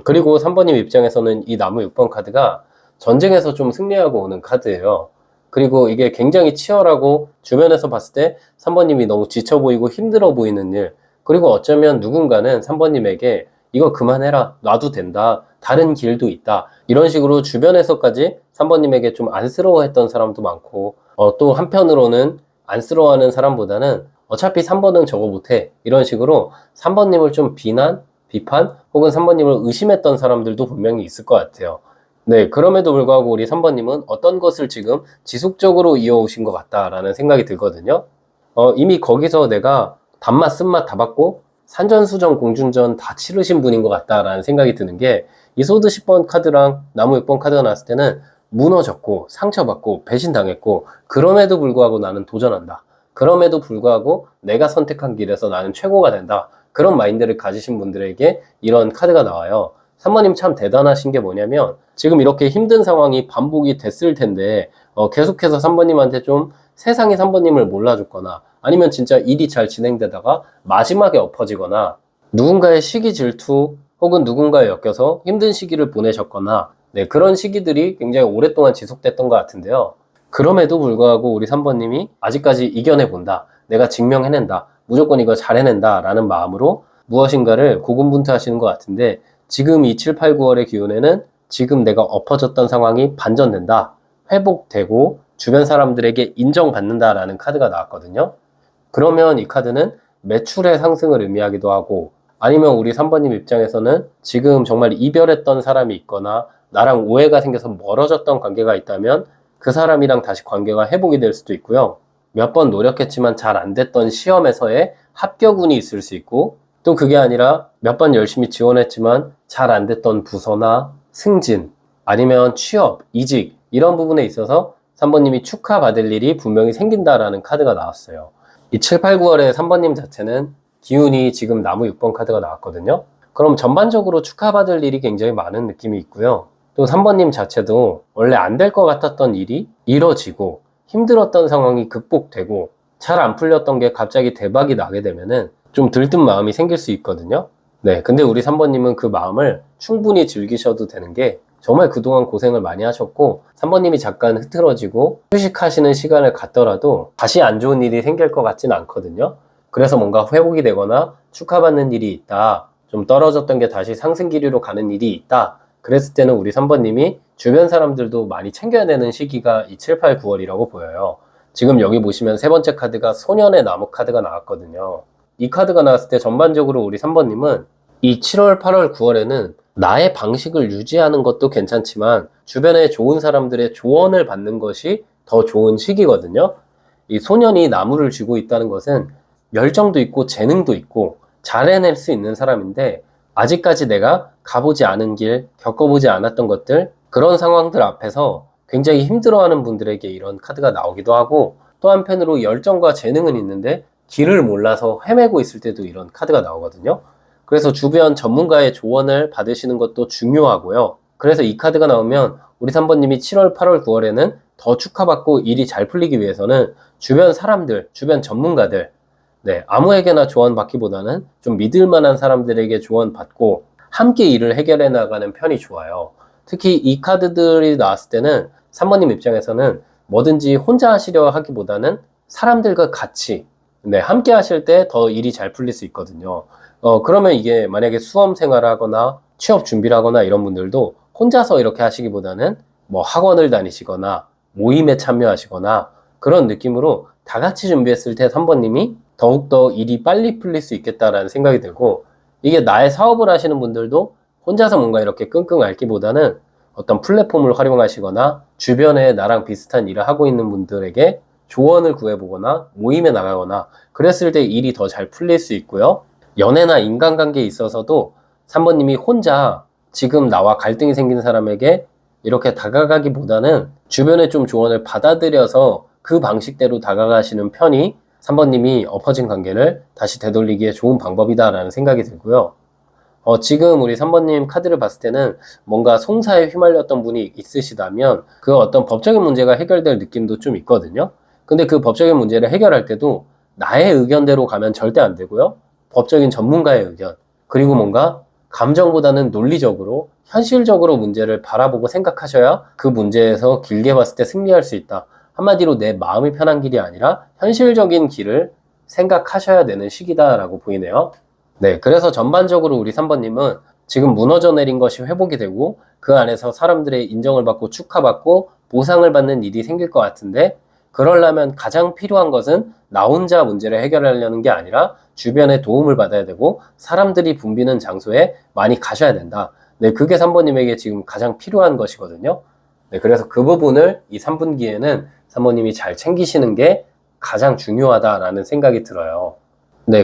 [SPEAKER 1] 그리고 3번님 입장에서는 이 나무 6번 카드가 전쟁에서 좀 승리하고 오는 카드예요. 그리고 이게 굉장히 치열하고 주변에서 봤을 때 3번님이 너무 지쳐 보이고 힘들어 보이는 일, 그리고 어쩌면 누군가는 3번님에게 이거 그만해라, 놔도 된다, 다른 길도 있다, 이런 식으로 주변에서까지 3번님에게 좀 안쓰러워했던 사람도 많고 또 한편으로는 안쓰러워하는 사람보다는 어차피 3번은 저거 못해, 이런 식으로 3번님을 좀 비난, 비판 혹은 3번님을 의심했던 사람들도 분명히 있을 것 같아요. 네, 그럼에도 불구하고 우리 3번님은 어떤 것을 지금 지속적으로 이어오신 것 같다라는 생각이 들거든요. 이미 거기서 내가 단맛, 쓴맛 다 받고 산전수전, 공준전 다 치르신 분인 것 같다라는 생각이 드는 게 이 소드 10번 카드랑 나무 6번 카드가 나왔을 때는 무너졌고 상처받고 배신당했고 그럼에도 불구하고 나는 도전한다. 그럼에도 불구하고 내가 선택한 길에서 나는 최고가 된다. 그런 마인드를 가지신 분들에게 이런 카드가 나와요. 3번님 참 대단하신 게 뭐냐면 지금 이렇게 힘든 상황이 반복이 됐을 텐데 계속해서 3번님한테 좀 세상이 3번님을 몰라줬거나 아니면 진짜 일이 잘 진행되다가 마지막에 엎어지거나 누군가의 시기 질투 혹은 누군가에 엮여서 힘든 시기를 보내셨거나 네, 그런 시기들이 굉장히 오랫동안 지속됐던 것 같은데요. 그럼에도 불구하고 우리 3번님이 아직까지 이겨내본다. 내가 증명해낸다. 무조건 이거 잘 해낸다. 라는 마음으로 무엇인가를 고군분투하시는 것 같은데 지금 이 7, 8, 9월의 기운에는 지금 내가 엎어졌던 상황이 반전된다. 회복되고 주변 사람들에게 인정받는다라는 카드가 나왔거든요. 그러면 이 카드는 매출의 상승을 의미하기도 하고 아니면 우리 3번님 입장에서는 지금 정말 이별했던 사람이 있거나 나랑 오해가 생겨서 멀어졌던 관계가 있다면 그 사람이랑 다시 관계가 회복이 될 수도 있고요. 몇 번 노력했지만 잘 안 됐던 시험에서의 합격운이 있을 수 있고 또 그게 아니라 몇 번 열심히 지원했지만 잘 안 됐던 부서나 승진 아니면 취업, 이직 이런 부분에 있어서 3번님이 축하받을 일이 분명히 생긴다라는 카드가 나왔어요. 이 7, 8, 9월의 3번님 자체는 기운이 지금 나무 6번 카드가 나왔거든요. 그럼 전반적으로 축하받을 일이 굉장히 많은 느낌이 있고요. 또 3번님 자체도 원래 안 될 것 같았던 일이 이뤄지고 힘들었던 상황이 극복되고 잘 안 풀렸던 게 갑자기 대박이 나게 되면은 좀 들뜬 마음이 생길 수 있거든요. 네, 근데 우리 3번님은 그 마음을 충분히 즐기셔도 되는 게 정말 그동안 고생을 많이 하셨고 3번님이 잠깐 흐트러지고 휴식하시는 시간을 갖더라도 다시 안 좋은 일이 생길 것 같진 않거든요. 그래서 뭔가 회복이 되거나 축하받는 일이 있다. 좀 떨어졌던 게 다시 상승 기류로 가는 일이 있다. 그랬을 때는 우리 3번님이 주변 사람들도 많이 챙겨야 되는 시기가 이 7, 8, 9월이라고 보여요. 지금 여기 보시면 세 번째 카드가 소년의 나무 카드가 나왔거든요. 이 카드가 나왔을 때 전반적으로 우리 3번님은 이 7월, 8월, 9월에는 나의 방식을 유지하는 것도 괜찮지만 주변에 좋은 사람들의 조언을 받는 것이 더 좋은 시기거든요. 이 소년이 나무를 쥐고 있다는 것은 열정도 있고 재능도 있고 잘 해낼 수 있는 사람인데 아직까지 내가 가보지 않은 길, 겪어보지 않았던 것들, 그런 상황들 앞에서 굉장히 힘들어하는 분들에게 이런 카드가 나오기도 하고, 또 한편으로 열정과 재능은 있는데 길을 몰라서 헤매고 있을 때도 이런 카드가 나오거든요. 그래서 주변 전문가의 조언을 받으시는 것도 중요하고요. 그래서 이 카드가 나오면 우리 3번님이 7월, 8월, 9월에는 더 축하받고 일이 잘 풀리기 위해서는 주변 사람들, 주변 전문가들, 아무에게나 조언받기보다는 좀 믿을 만한 사람들에게 조언받고 함께 일을 해결해 나가는 편이 좋아요. 특히 이 카드들이 나왔을 때는 3번님 입장에서는 뭐든지 혼자 하시려 하기보다는 사람들과 같이 함께 하실 때 더 일이 잘 풀릴 수 있거든요. 그러면 이게 만약에 수험 생활을 하거나 취업 준비를 하거나 이런 분들도 혼자서 이렇게 하시기보다는 뭐 학원을 다니시거나 모임에 참여하시거나 그런 느낌으로 다 같이 준비했을 때 3번님이 더욱더 일이 빨리 풀릴 수 있겠다라는 생각이 들고, 이게 나의 사업을 하시는 분들도 혼자서 뭔가 이렇게 끙끙 앓기보다는 어떤 플랫폼을 활용하시거나 주변에 나랑 비슷한 일을 하고 있는 분들에게 조언을 구해보거나 모임에 나가거나 그랬을 때 일이 더 잘 풀릴 수 있고요. 연애나 인간관계에 있어서도 3번님이 혼자 지금 나와 갈등이 생긴 사람에게 이렇게 다가가기보다는 주변에 좀 조언을 받아들여서 그 방식대로 다가가시는 편이 3번님이 엎어진 관계를 다시 되돌리기에 좋은 방법이다라는 생각이 들고요. 지금 우리 3번님 카드를 봤을 때는 뭔가 송사에 휘말렸던 분이 있으시다면 그 어떤 법적인 문제가 해결될 느낌도 좀 있거든요. 근데 그 법적인 문제를 해결할 때도 나의 의견대로 가면 절대 안 되고요. 법적인 전문가의 의견, 그리고 뭔가 감정보다는 논리적으로, 현실적으로 문제를 바라보고 생각하셔야 그 문제에서 길게 봤을 때 승리할 수 있다. 한마디로 내 마음이 편한 길이 아니라 현실적인 길을 생각하셔야 되는 시기다라고 보이네요. 그래서 전반적으로 우리 3번님은 지금 무너져 내린 것이 회복이 되고 그 안에서 사람들의 인정을 받고 축하받고 보상을 받는 일이 생길 것 같은데, 그러려면 가장 필요한 것은 나 혼자 문제를 해결하려는 게 아니라 주변의 도움을 받아야 되고 사람들이 붐비는 장소에 많이 가셔야 된다. 그게 3번님에게 지금 가장 필요한 것이거든요. 그래서 그 부분을 이 3분기에는 3번님이 잘 챙기시는 게 가장 중요하다라는 생각이 들어요.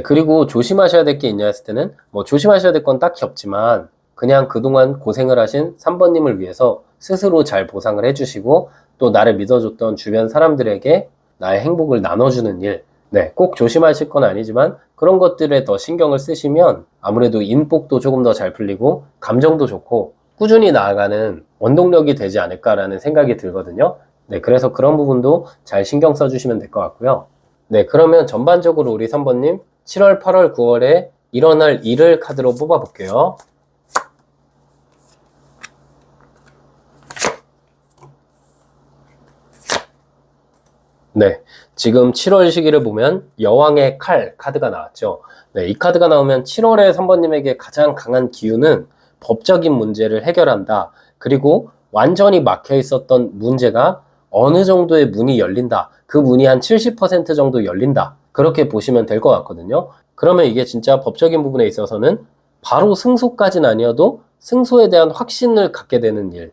[SPEAKER 1] 그리고 조심하셔야 될 게 있냐 했을 때는 뭐 조심하셔야 될 건 딱히 없지만 그냥 그동안 고생을 하신 3번님을 위해서 스스로 잘 보상을 해주시고 또 나를 믿어줬던 주변 사람들에게 나의 행복을 나눠주는 일, 꼭 조심하실 건 아니지만 그런 것들에 더 신경을 쓰시면 아무래도 인복도 조금 더 잘 풀리고 감정도 좋고 꾸준히 나아가는 원동력이 되지 않을까라는 생각이 들거든요. 그래서 그런 부분도 잘 신경 써주시면 될 것 같고요. 그러면 전반적으로 우리 3번님 7월, 8월, 9월에 일어날 일을 카드로 뽑아볼게요. 지금 7월 시기를 보면 여왕의 칼 카드가 나왔죠. 이 카드가 나오면 7월에 3번님에게 가장 강한 기운은 법적인 문제를 해결한다. 그리고 완전히 막혀 있었던 문제가 어느 정도의 문이 열린다. 그 문이 한 70% 정도 열린다. 그렇게 보시면 될 것 같거든요. 그러면 이게 진짜 법적인 부분에 있어서는 바로 승소까지는 아니어도 승소에 대한 확신을 갖게 되는 일.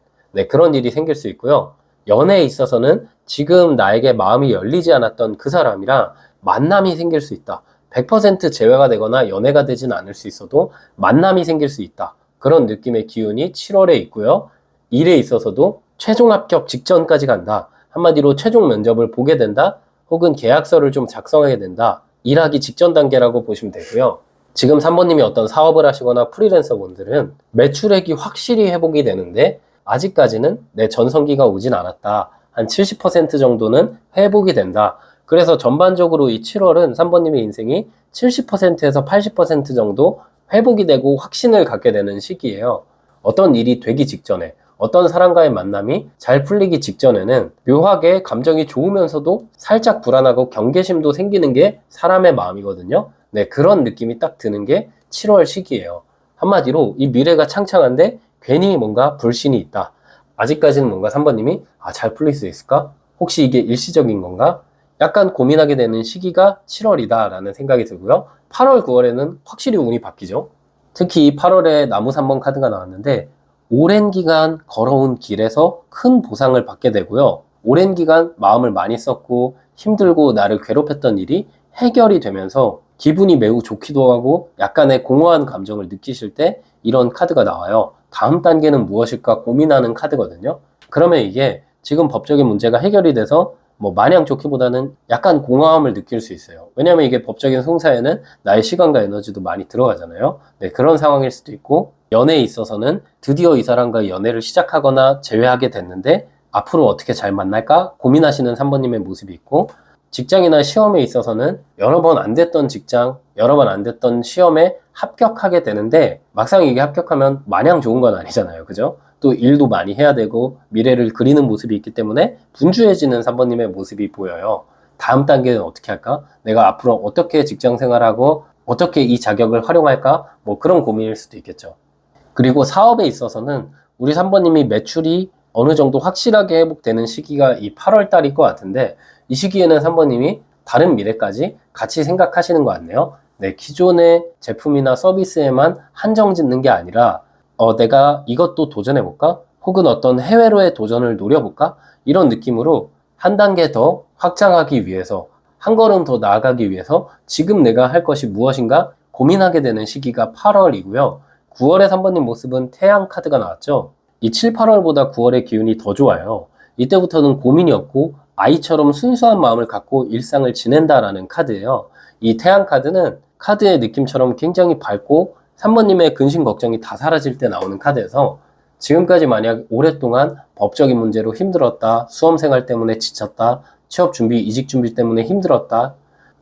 [SPEAKER 1] 그런 일이 생길 수 있고요. 연애에 있어서는 지금 나에게 마음이 열리지 않았던 그 사람이랑 만남이 생길 수 있다. 100% 재회가 되거나 연애가 되진 않을 수 있어도 만남이 생길 수 있다. 그런 느낌의 기운이 7월에 있고요. 일에 있어서도 최종 합격 직전까지 간다. 한마디로 최종 면접을 보게 된다. 혹은 계약서를 좀 작성하게 된다. 일하기 직전 단계라고 보시면 되고요. 지금 3번님이 어떤 사업을 하시거나 프리랜서 분들은 매출액이 확실히 회복이 되는데 아직까지는 내 전성기가 오진 않았다. 한 70% 정도는 회복이 된다. 그래서 전반적으로 이 7월은 3번님의 인생이 70%에서 80% 정도 회복이 되고 확신을 갖게 되는 시기예요. 어떤 일이 되기 직전에 어떤 사람과의 만남이 잘 풀리기 직전에는 묘하게 감정이 좋으면서도 살짝 불안하고 경계심도 생기는 게 사람의 마음이거든요. 네, 그런 느낌이 딱 드는 게 7월 시기예요. 한마디로 이 미래가 창창한데 괜히 뭔가 불신이 있다. 아직까지는 뭔가 3번님이 잘 풀릴 수 있을까? 혹시 이게 일시적인 건가? 약간 고민하게 되는 시기가 7월이다 라는 생각이 들고요. 8월, 9월에는 확실히 운이 바뀌죠. 특히 8월에 나무 3번 카드가 나왔는데 오랜 기간 걸어온 길에서 큰 보상을 받게 되고요. 오랜 기간 마음을 많이 썼고 힘들고 나를 괴롭혔던 일이 해결이 되면서 기분이 매우 좋기도 하고 약간의 공허한 감정을 느끼실 때 이런 카드가 나와요. 다음 단계는 무엇일까 고민하는 카드거든요. 그러면 이게 지금 법적인 문제가 해결이 돼서 뭐 마냥 좋기보다는 약간 공허함을 느낄 수 있어요. 왜냐하면 이게 법적인 송사에는 나의 시간과 에너지도 많이 들어가잖아요. 네, 그런 상황일 수도 있고 연애에 있어서는 드디어 이 사람과 연애를 시작하거나 재회하게 됐는데 앞으로 어떻게 잘 만날까 고민하시는 3번님의 모습이 있고 직장이나 시험에 있어서는 여러 번 안 됐던 직장, 여러 번 안 됐던 시험에 합격하게 되는데 막상 이게 합격하면 마냥 좋은 건 아니잖아요. 그죠? 또 일도 많이 해야 되고 미래를 그리는 모습이 있기 때문에 분주해지는 3번님의 모습이 보여요. 다음 단계는 어떻게 할까? 내가 앞으로 어떻게 직장 생활하고 어떻게 이 자격을 활용할까? 뭐 그런 고민일 수도 있겠죠. 그리고 사업에 있어서는 우리 3번님이 매출이 어느 정도 확실하게 회복되는 시기가 이 8월 달일 것 같은데 이 시기에는 3번님이 다른 미래까지 같이 생각하시는 것 같네요. 네, 기존의 제품이나 서비스에만 한정 짓는 게 아니라 내가 이것도 도전해볼까? 혹은 어떤 해외로의 도전을 노려볼까? 이런 느낌으로 한 단계 더 확장하기 위해서 한 걸음 더 나아가기 위해서 지금 내가 할 것이 무엇인가 고민하게 되는 시기가 8월이고요. 9월에 3번님 모습은 태양 카드가 나왔죠. 이 7, 8월보다 9월의 기운이 더 좋아요. 이때부터는 고민이 없고 아이처럼 순수한 마음을 갖고 일상을 지낸다라는 카드예요. 이 태양 카드는 카드의 느낌처럼 굉장히 밝고 3번님의 근심 걱정이 다 사라질 때 나오는 카드여서 지금까지 만약 오랫동안 법적인 문제로 힘들었다, 수험생활 때문에 지쳤다, 취업 준비, 이직 준비 때문에 힘들었다,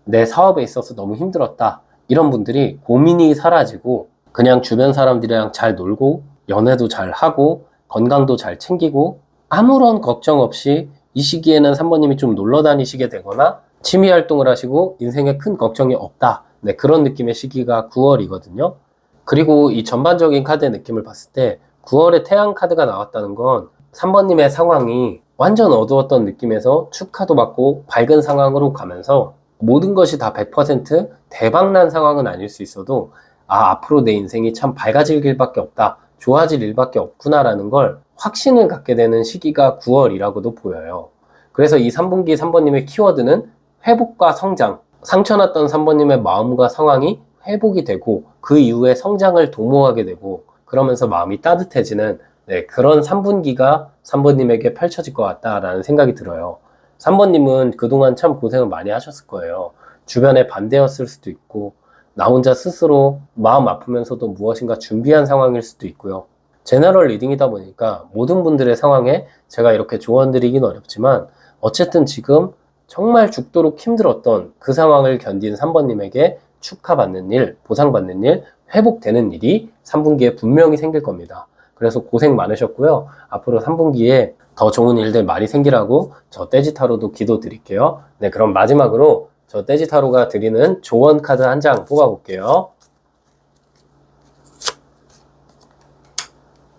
[SPEAKER 1] 내 사업에 있어서 너무 힘들었다, 이런 분들이 고민이 사라지고 그냥 주변 사람들이랑 잘 놀고 연애도 잘 하고 건강도 잘 챙기고 아무런 걱정 없이 이 시기에는 3번님이 좀 놀러 다니시게 되거나 취미 활동을 하시고 인생에 큰 걱정이 없다. 네, 그런 느낌의 시기가 9월이거든요. 그리고 이 전반적인 카드의 느낌을 봤을 때 9월에 태양 카드가 나왔다는 건 3번님의 상황이 완전 어두웠던 느낌에서 축하도 받고 밝은 상황으로 가면서 모든 것이 다 100% 대박난 상황은 아닐 수 있어도 앞으로 내 인생이 참 밝아질 길밖에 없다. 좋아질 일밖에 없구나라는 걸 확신을 갖게 되는 시기가 9월이라고도 보여요. 그래서 이 3분기 3번님의 키워드는 회복과 성장. 상처났던 3번님의 마음과 상황이 회복이 되고 그 이후에 성장을 도모하게 되고 그러면서 마음이 따뜻해지는 그런 3분기가 3번님에게 펼쳐질 것 같다라는 생각이 들어요. 3번님은 그동안 참 고생을 많이 하셨을 거예요. 주변에 반대였을 수도 있고 나 혼자 스스로 마음 아프면서도 무엇인가 준비한 상황일 수도 있고요. 제너럴 리딩이다 보니까 모든 분들의 상황에 제가 이렇게 조언 드리긴 어렵지만 어쨌든 지금 정말 죽도록 힘들었던 그 상황을 견딘 3번님에게 축하받는 일, 보상받는 일, 회복되는 일이 3분기에 분명히 생길 겁니다. 그래서 고생 많으셨고요. 앞으로 3분기에 더 좋은 일들 많이 생기라고 저 떼지타로도 기도 드릴게요. 네, 그럼 마지막으로 저 떼지타로가 드리는 조언 카드 한 장 뽑아볼게요.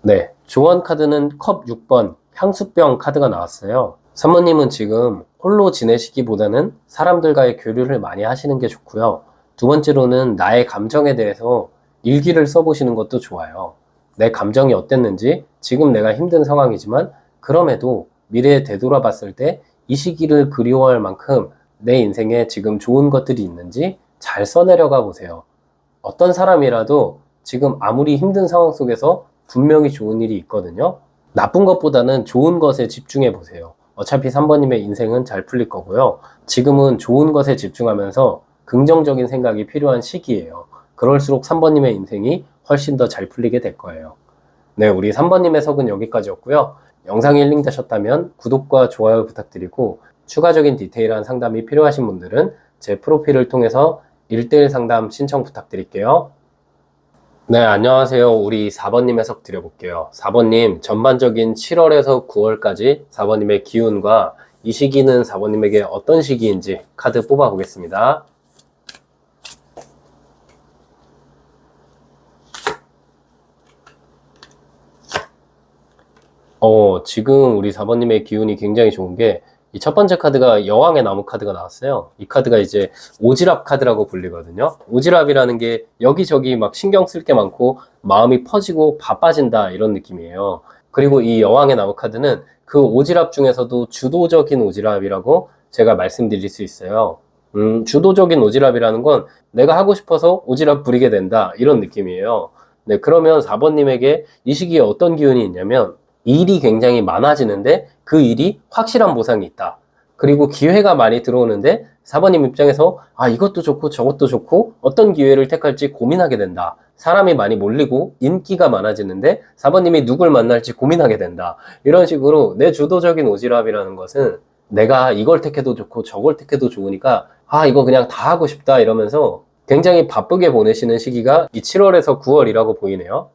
[SPEAKER 1] 네, 조언 카드는 컵 6번 향수병 카드가 나왔어요. 사모님은 지금 홀로 지내시기보다는 사람들과의 교류를 많이 하시는 게 좋고요. 두 번째로는 나의 감정에 대해서 일기를 써보시는 것도 좋아요. 내 감정이 어땠는지 지금 내가 힘든 상황이지만 그럼에도 미래에 되돌아봤을 때 이 시기를 그리워할 만큼 내 인생에 지금 좋은 것들이 있는지 잘 써내려가 보세요. 어떤 사람이라도 지금 아무리 힘든 상황 속에서 분명히 좋은 일이 있거든요. 나쁜 것보다는 좋은 것에 집중해 보세요. 어차피 3번님의 인생은 잘 풀릴 거고요. 지금은 좋은 것에 집중하면서 긍정적인 생각이 필요한 시기예요. 그럴수록 3번님의 인생이 훨씬 더 잘 풀리게 될 거예요. 네, 우리 3번님의 석은 여기까지였고요. 영상이 힐링되셨다면 구독과 좋아요 부탁드리고 추가적인 디테일한 상담이 필요하신 분들은 제 프로필을 통해서 1:1 상담 신청 부탁드릴게요. 네, 안녕하세요. 우리 4번님 해석 드려볼게요. 4번님, 전반적인 7월에서 9월까지 4번님의 기운과 이 시기는 4번님에게 어떤 시기인지 카드 뽑아보겠습니다. 지금 우리 4번님의 기운이 굉장히 좋은 게, 이 첫 번째 카드가 여왕의 나무 카드가 나왔어요. 이 카드가 이제 오지랖 카드라고 불리거든요. 오지랖이라는 게 여기저기 막 신경 쓸 게 많고 마음이 퍼지고 바빠진다 이런 느낌이에요. 그리고 이 여왕의 나무 카드는 그 오지랖 중에서도 주도적인 오지랖이라고 제가 말씀드릴 수 있어요. 주도적인 오지랖이라는 건 내가 하고 싶어서 오지랖 부리게 된다 이런 느낌이에요. 네, 그러면 4번님에게 이 시기에 어떤 기운이 있냐면 일이 굉장히 많아지는데 그 일이 확실한 보상이 있다. 그리고 기회가 많이 들어오는데 4번님 입장에서 이것도 좋고 저것도 좋고 어떤 기회를 택할지 고민하게 된다. 사람이 많이 몰리고 인기가 많아지는데 4번님이 누굴 만날지 고민하게 된다. 이런 식으로 내 주도적인 오지랖이라는 것은 내가 이걸 택해도 좋고 저걸 택해도 좋으니까 이거 그냥 다 하고 싶다 이러면서 굉장히 바쁘게 보내시는 시기가 이 7월에서 9월이라고 보이네요.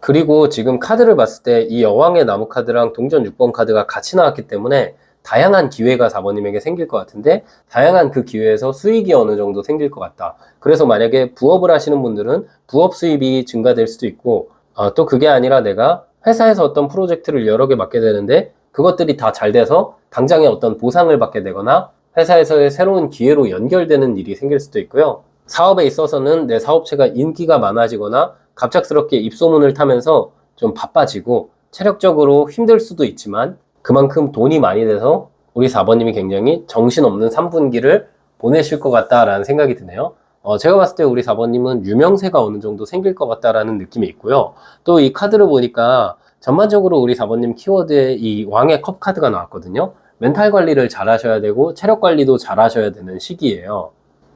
[SPEAKER 1] 그리고 지금 카드를 봤을 때 이 여왕의 나무 카드랑 동전 6번 카드가 같이 나왔기 때문에 다양한 기회가 4번님에게 생길 것 같은데 다양한 그 기회에서 수익이 어느 정도 생길 것 같다. 그래서 만약에 부업을 하시는 분들은 부업 수입이 증가될 수도 있고 또 그게 아니라 내가 회사에서 어떤 프로젝트를 여러 개 맡게 되는데 그것들이 다 잘 돼서 당장에 어떤 보상을 받게 되거나 회사에서의 새로운 기회로 연결되는 일이 생길 수도 있고요. 사업에 있어서는 내 사업체가 인기가 많아지거나 갑작스럽게 입소문을 타면서 좀 바빠지고 체력적으로 힘들 수도 있지만 그만큼 돈이 많이 돼서 우리 4번님이 굉장히 정신없는 3분기를 보내실 것 같다라는 생각이 드네요. 제가 봤을 때 우리 4번님은 유명세가 어느 정도 생길 것 같다라는 느낌이 있고요. 또 이 카드를 보니까 전반적으로 우리 4번님 키워드에 이 왕의 컵 카드가 나왔거든요. 멘탈 관리를 잘 하셔야 되고 체력 관리도 잘 하셔야 되는 시기예요.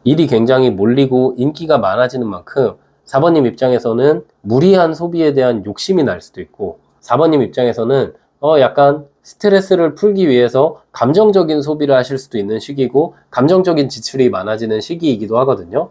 [SPEAKER 1] 일이 굉장히 몰리고 인기가 많아지는 만큼 4번님 입장에서는 무리한 소비에 대한 욕심이 날 수도 있고 4번님 입장에서는 약간 스트레스를 풀기 위해서 감정적인 소비를 하실 수도 있는 시기고 감정적인 지출이 많아지는 시기이기도 하거든요.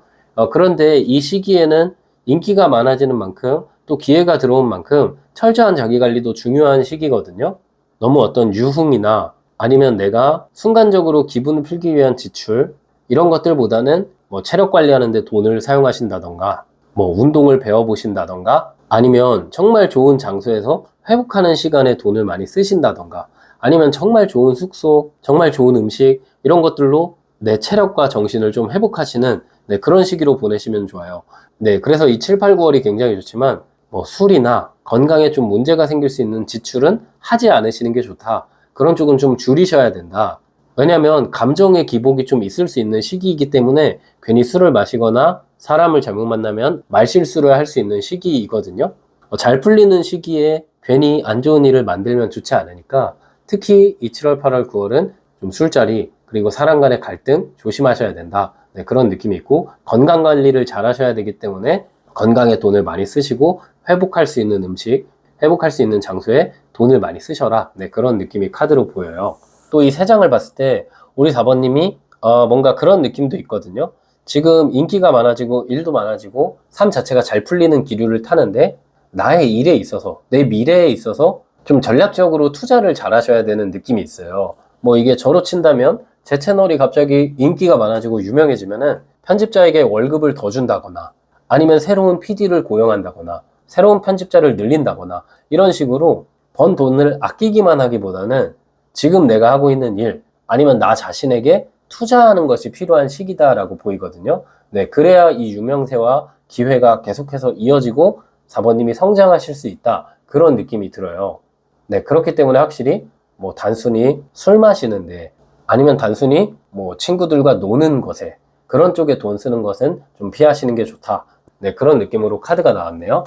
[SPEAKER 1] 그런데 이 시기에는 인기가 많아지는 만큼 또 기회가 들어온 만큼 철저한 자기관리도 중요한 시기거든요. 너무 어떤 유흥이나 아니면 내가 순간적으로 기분을 풀기 위한 지출 이런 것들보다는 뭐 체력 관리하는데 돈을 사용하신다던가 뭐 운동을 배워보신다던가 아니면 정말 좋은 장소에서 회복하는 시간에 돈을 많이 쓰신다던가 아니면 정말 좋은 숙소, 정말 좋은 음식 이런 것들로 내 체력과 정신을 좀 회복하시는 그런 시기로 보내시면 좋아요. 네, 그래서 이 7, 8, 9월이 굉장히 좋지만 뭐 술이나 건강에 좀 문제가 생길 수 있는 지출은 하지 않으시는 게 좋다. 그런 쪽은 좀 줄이셔야 된다. 왜냐하면 감정의 기복이 좀 있을 수 있는 시기이기 때문에 괜히 술을 마시거나 사람을 잘못 만나면 말실수를 할 수 있는 시기이거든요. 잘 풀리는 시기에 괜히 안 좋은 일을 만들면 좋지 않으니까 특히 이 7월, 8월, 9월은 좀 술자리 그리고 사람 간의 갈등 조심하셔야 된다. 네, 그런 느낌이 있고 건강 관리를 잘 하셔야 되기 때문에 건강에 돈을 많이 쓰시고 회복할 수 있는 음식, 회복할 수 있는 장소에 돈을 많이 쓰셔라. 네, 그런 느낌이 카드로 보여요. 또 이 세 장을 봤을 때 우리 4번님이 뭔가 그런 느낌도 있거든요. 지금 인기가 많아지고 일도 많아지고 삶 자체가 잘 풀리는 기류를 타는데 나의 일에 있어서 내 미래에 있어서 좀 전략적으로 투자를 잘 하셔야 되는 느낌이 있어요. 뭐 이게 저로 친다면 제 채널이 갑자기 인기가 많아지고 유명해지면은 편집자에게 월급을 더 준다거나 아니면 새로운 PD를 고용한다거나 새로운 편집자를 늘린다거나 이런 식으로 번 돈을 아끼기만 하기보다는 지금 내가 하고 있는 일 아니면 나 자신에게 투자하는 것이 필요한 시기다라고 보이거든요. 네, 그래야 이 유명세와 기회가 계속해서 이어지고 4번님이 성장하실 수 있다. 그런 느낌이 들어요. 네, 그렇기 때문에 확실히 뭐 단순히 술 마시는데 아니면 단순히 뭐 친구들과 노는 것에 그런 쪽에 돈 쓰는 것은 좀 피하시는 게 좋다. 네, 그런 느낌으로 카드가 나왔네요.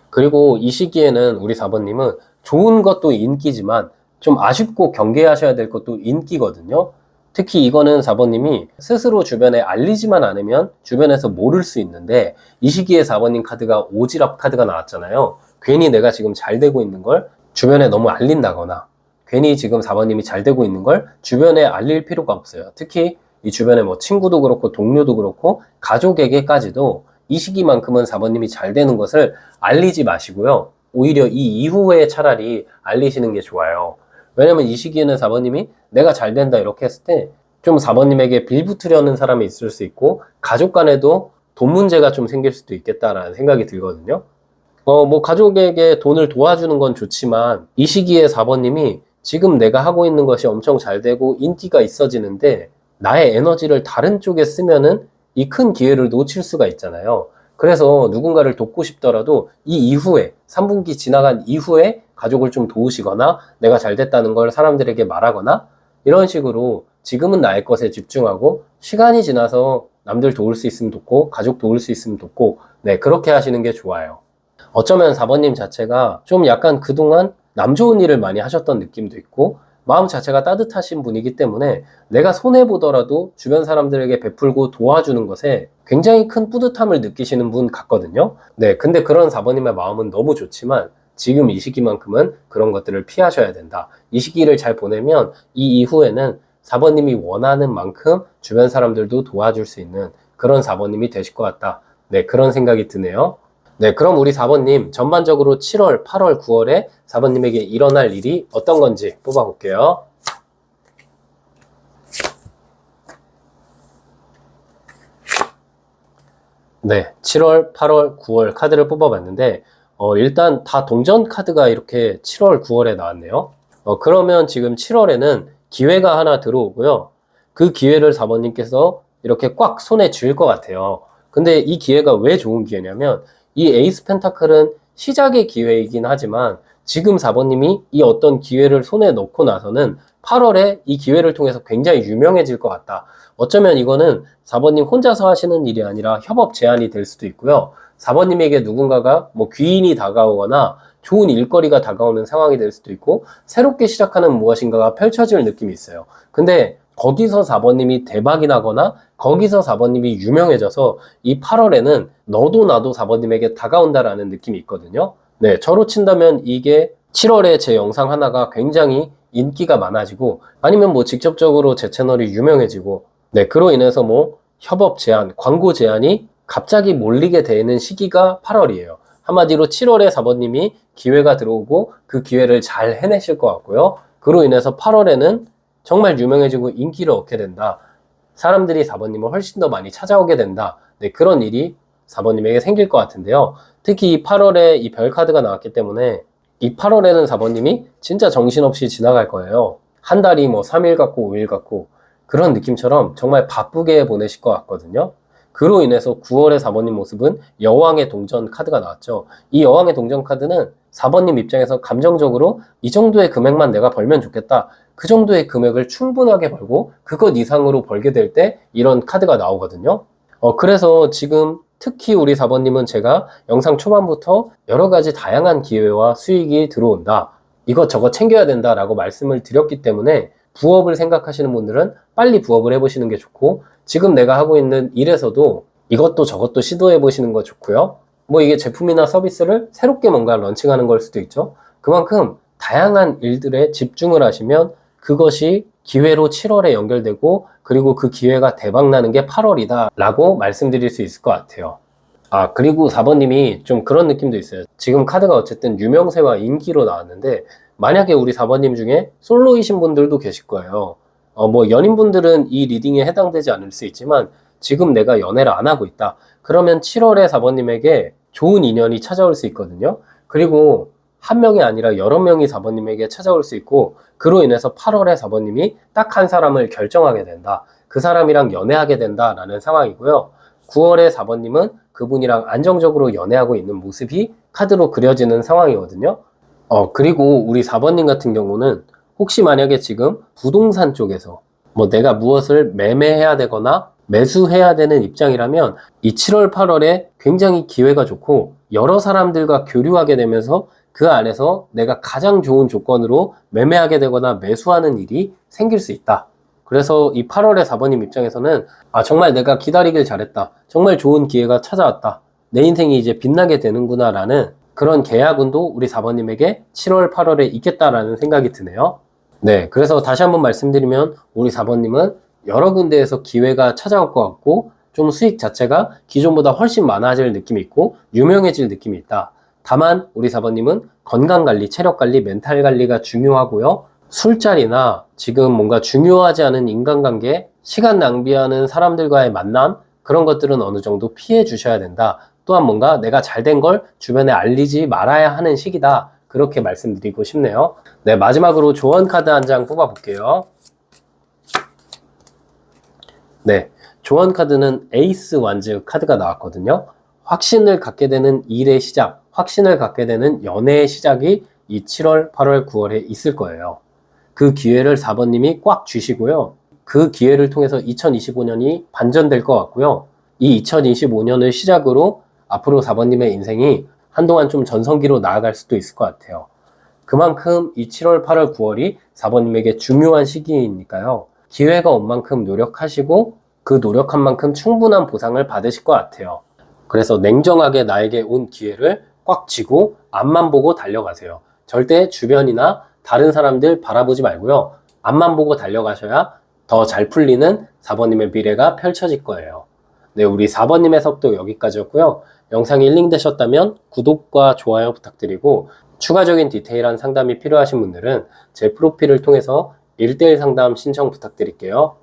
[SPEAKER 1] 그리고 이 시기에는 우리 4번님은 좋은 것도 인기지만 좀 아쉽고 경계하셔야 될 것도 인기거든요. 특히 이거는 4번님이 스스로 주변에 알리지만 않으면 주변에서 모를 수 있는데 이 시기에 4번님 카드가 오지랖 카드가 나왔잖아요. 괜히 내가 지금 잘 되고 있는 걸 주변에 너무 알린다거나 괜히 지금 4번님이 잘 되고 있는 걸 주변에 알릴 필요가 없어요. 특히 이 주변에 뭐 친구도 그렇고 동료도 그렇고 가족에게까지도 이 시기만큼은 4번님이 잘 되는 것을 알리지 마시고요. 오히려 이 이후에 차라리 알리시는 게 좋아요. 왜냐면 이 시기에는 4번님이 내가 잘 된다 이렇게 했을 때 좀 4번님에게 빌붙으려는 사람이 있을 수 있고 가족 간에도 돈 문제가 좀 생길 수도 있겠다라는 생각이 들거든요. 뭐 가족에게 돈을 도와주는 건 좋지만 이 시기에 4번님이 지금 내가 하고 있는 것이 엄청 잘 되고 인기가 있어지는데 나의 에너지를 다른 쪽에 쓰면은 이 큰 기회를 놓칠 수가 있잖아요. 그래서 누군가를 돕고 싶더라도 이 이후에 3분기 지나간 이후에 가족을 좀 도우시거나 내가 잘 됐다는 걸 사람들에게 말하거나 이런 식으로 지금은 나의 것에 집중하고 시간이 지나서 남들 도울 수 있으면 돕고 가족 도울 수 있으면 돕고 네, 그렇게 하시는 게 좋아요. 어쩌면 4번님 자체가 좀 약간 그동안 남 좋은 일을 많이 하셨던 느낌도 있고 마음 자체가 따뜻하신 분이기 때문에 내가 손해보더라도 주변 사람들에게 베풀고 도와주는 것에 굉장히 큰 뿌듯함을 느끼시는 분 같거든요. 네, 근데 그런 4번님의 마음은 너무 좋지만 지금 이 시기만큼은 그런 것들을 피하셔야 된다. 이 시기를 잘 보내면 이 이후에는 4번님이 원하는 만큼 주변 사람들도 도와줄 수 있는 그런 4번님이 되실 것 같다. 네, 그런 생각이 드네요. 네, 그럼 우리 4번님 전반적으로 7월, 8월, 9월에 4번님에게 일어날 일이 어떤 건지 뽑아볼게요. 네, 7월, 8월, 9월 카드를 뽑아봤는데 일단 다 동전 카드가 이렇게 7월, 9월에 나왔네요. 그러면 지금 7월에는 기회가 하나 들어오고요. 그 기회를 4번님께서 이렇게 꽉 손에 쥘 것 같아요. 근데 이 기회가 왜 좋은 기회냐면 이 에이스 펜타클은 시작의 기회이긴 하지만 지금 4번님이 이 어떤 기회를 손에 넣고 나서는 8월에 이 기회를 통해서 굉장히 유명해질 것 같다. 어쩌면 이거는 4번님 혼자서 하시는 일이 아니라 협업 제안이 될 수도 있고요. 4번님에게 누군가가 뭐 귀인이 다가오거나 좋은 일거리가 다가오는 상황이 될 수도 있고 새롭게 시작하는 무엇인가가 펼쳐질 느낌이 있어요. 근데 거기서 4번님이 대박이 나거나 거기서 4번님이 유명해져서 이 8월에는 너도 나도 4번님에게 다가온다라는 느낌이 있거든요. 네, 저로 친다면 이게 7월에 제 영상 하나가 굉장히 인기가 많아지고 아니면 뭐 직접적으로 제 채널이 유명해지고 네, 그로 인해서 뭐 협업 제안, 광고 제안이 갑자기 몰리게 되는 시기가 8월이에요. 한마디로 7월에 4번님이 기회가 들어오고 그 기회를 잘 해내실 것 같고요. 그로 인해서 8월에는 정말 유명해지고 인기를 얻게 된다. 사람들이 4번님을 훨씬 더 많이 찾아오게 된다. 네, 그런 일이 4번님에게 생길 것 같은데요. 특히 이 8월에 이 별 카드가 나왔기 때문에 이 8월에는 4번님이 진짜 정신없이 지나갈 거예요. 한 달이 뭐 3일 같고 5일 같고 그런 느낌처럼 정말 바쁘게 보내실 것 같거든요. 그로 인해서 9월의 4번님 모습은 여왕의 동전 카드가 나왔죠. 이 여왕의 동전 카드는 4번님 입장에서 감정적으로 이 정도의 금액만 내가 벌면 좋겠다. 그 정도의 금액을 충분하게 벌고 그것 이상으로 벌게 될 때 이런 카드가 나오거든요. 그래서 지금 특히 우리 4번님은 제가 영상 초반부터 여러 가지 다양한 기회와 수익이 들어온다. 이것저것 챙겨야 된다라고 말씀을 드렸기 때문에 부업을 생각하시는 분들은 빨리 부업을 해보시는 게 좋고 지금 내가 하고 있는 일에서도 이것도 저것도 시도해 보시는 거 좋고요. 뭐 이게 제품이나 서비스를 새롭게 뭔가 런칭하는 걸 수도 있죠. 그만큼 다양한 일들에 집중을 하시면 그것이 기회로 7월에 연결되고 그리고 그 기회가 대박 나는 게 8월이다 라고 말씀드릴 수 있을 것 같아요. 아, 그리고 4번님이 좀 그런 느낌도 있어요. 지금 카드가 어쨌든 유명세와 인기로 나왔는데 만약에 우리 4번님 중에 솔로이신 분들도 계실 거예요. 뭐 연인분들은 이 리딩에 해당되지 않을 수 있지만 지금 내가 연애를 안 하고 있다. 그러면 7월에 4번님에게 좋은 인연이 찾아올 수 있거든요. 그리고 한 명이 아니라 여러 명이 4번님에게 찾아올 수 있고 그로 인해서 8월에 4번님이 딱 한 사람을 결정하게 된다. 그 사람이랑 연애하게 된다라는 상황이고요. 9월에 4번님은 그분이랑 안정적으로 연애하고 있는 모습이 카드로 그려지는 상황이거든요. 그리고 우리 4번님 같은 경우는 혹시 만약에 지금 부동산 쪽에서 뭐 내가 무엇을 매매해야 되거나 매수해야 되는 입장이라면 이 7월, 8월에 굉장히 기회가 좋고 여러 사람들과 교류하게 되면서 그 안에서 내가 가장 좋은 조건으로 매매하게 되거나 매수하는 일이 생길 수 있다. 그래서 이 8월에 4번님 입장에서는 정말 내가 기다리길 잘했다. 정말 좋은 기회가 찾아왔다. 내 인생이 이제 빛나게 되는구나 라는 그런 계약운도 우리 4번님에게 7월, 8월에 있겠다라는 생각이 드네요. 네, 그래서 다시 한번 말씀드리면 우리 4번님은 여러 군데에서 기회가 찾아올 것 같고 좀 수익 자체가 기존보다 훨씬 많아질 느낌이 있고 유명해질 느낌이 있다. 다만 우리 4번님은 건강관리, 체력관리, 멘탈관리가 중요하고요. 술자리나 지금 뭔가 중요하지 않은 인간관계, 시간 낭비하는 사람들과의 만남, 그런 것들은 어느 정도 피해 주셔야 된다. 또한 뭔가 내가 잘된 걸 주변에 알리지 말아야 하는 시기다. 그렇게 말씀드리고 싶네요. 네, 마지막으로 조언 카드 한 장 뽑아볼게요. 네, 조언 카드는 에이스 완즈 카드가 나왔거든요. 확신을 갖게 되는 일의 시작, 확신을 갖게 되는 연애의 시작이 이 7월, 8월, 9월에 있을 거예요. 그 기회를 4번님이 꽉 쥐시고요. 그 기회를 통해서 2025년이 반전될 것 같고요. 이 2025년을 시작으로 앞으로 4번님의 인생이 한동안 좀 전성기로 나아갈 수도 있을 것 같아요. 그만큼 이 7월, 8월, 9월이 4번님에게 중요한 시기이니까요. 기회가 온 만큼 노력하시고 그 노력한 만큼 충분한 보상을 받으실 것 같아요. 그래서 냉정하게 나에게 온 기회를 꽉 쥐고 앞만 보고 달려가세요. 절대 주변이나 다른 사람들 바라보지 말고요. 앞만 보고 달려가셔야 더 잘 풀리는 4번님의 미래가 펼쳐질 거예요. 네, 우리 4번님 해석도 여기까지였고요. 영상이 힐링되셨다면 구독과 좋아요 부탁드리고 추가적인 디테일한 상담이 필요하신 분들은 제 프로필을 통해서 1대1 상담 신청 부탁드릴게요.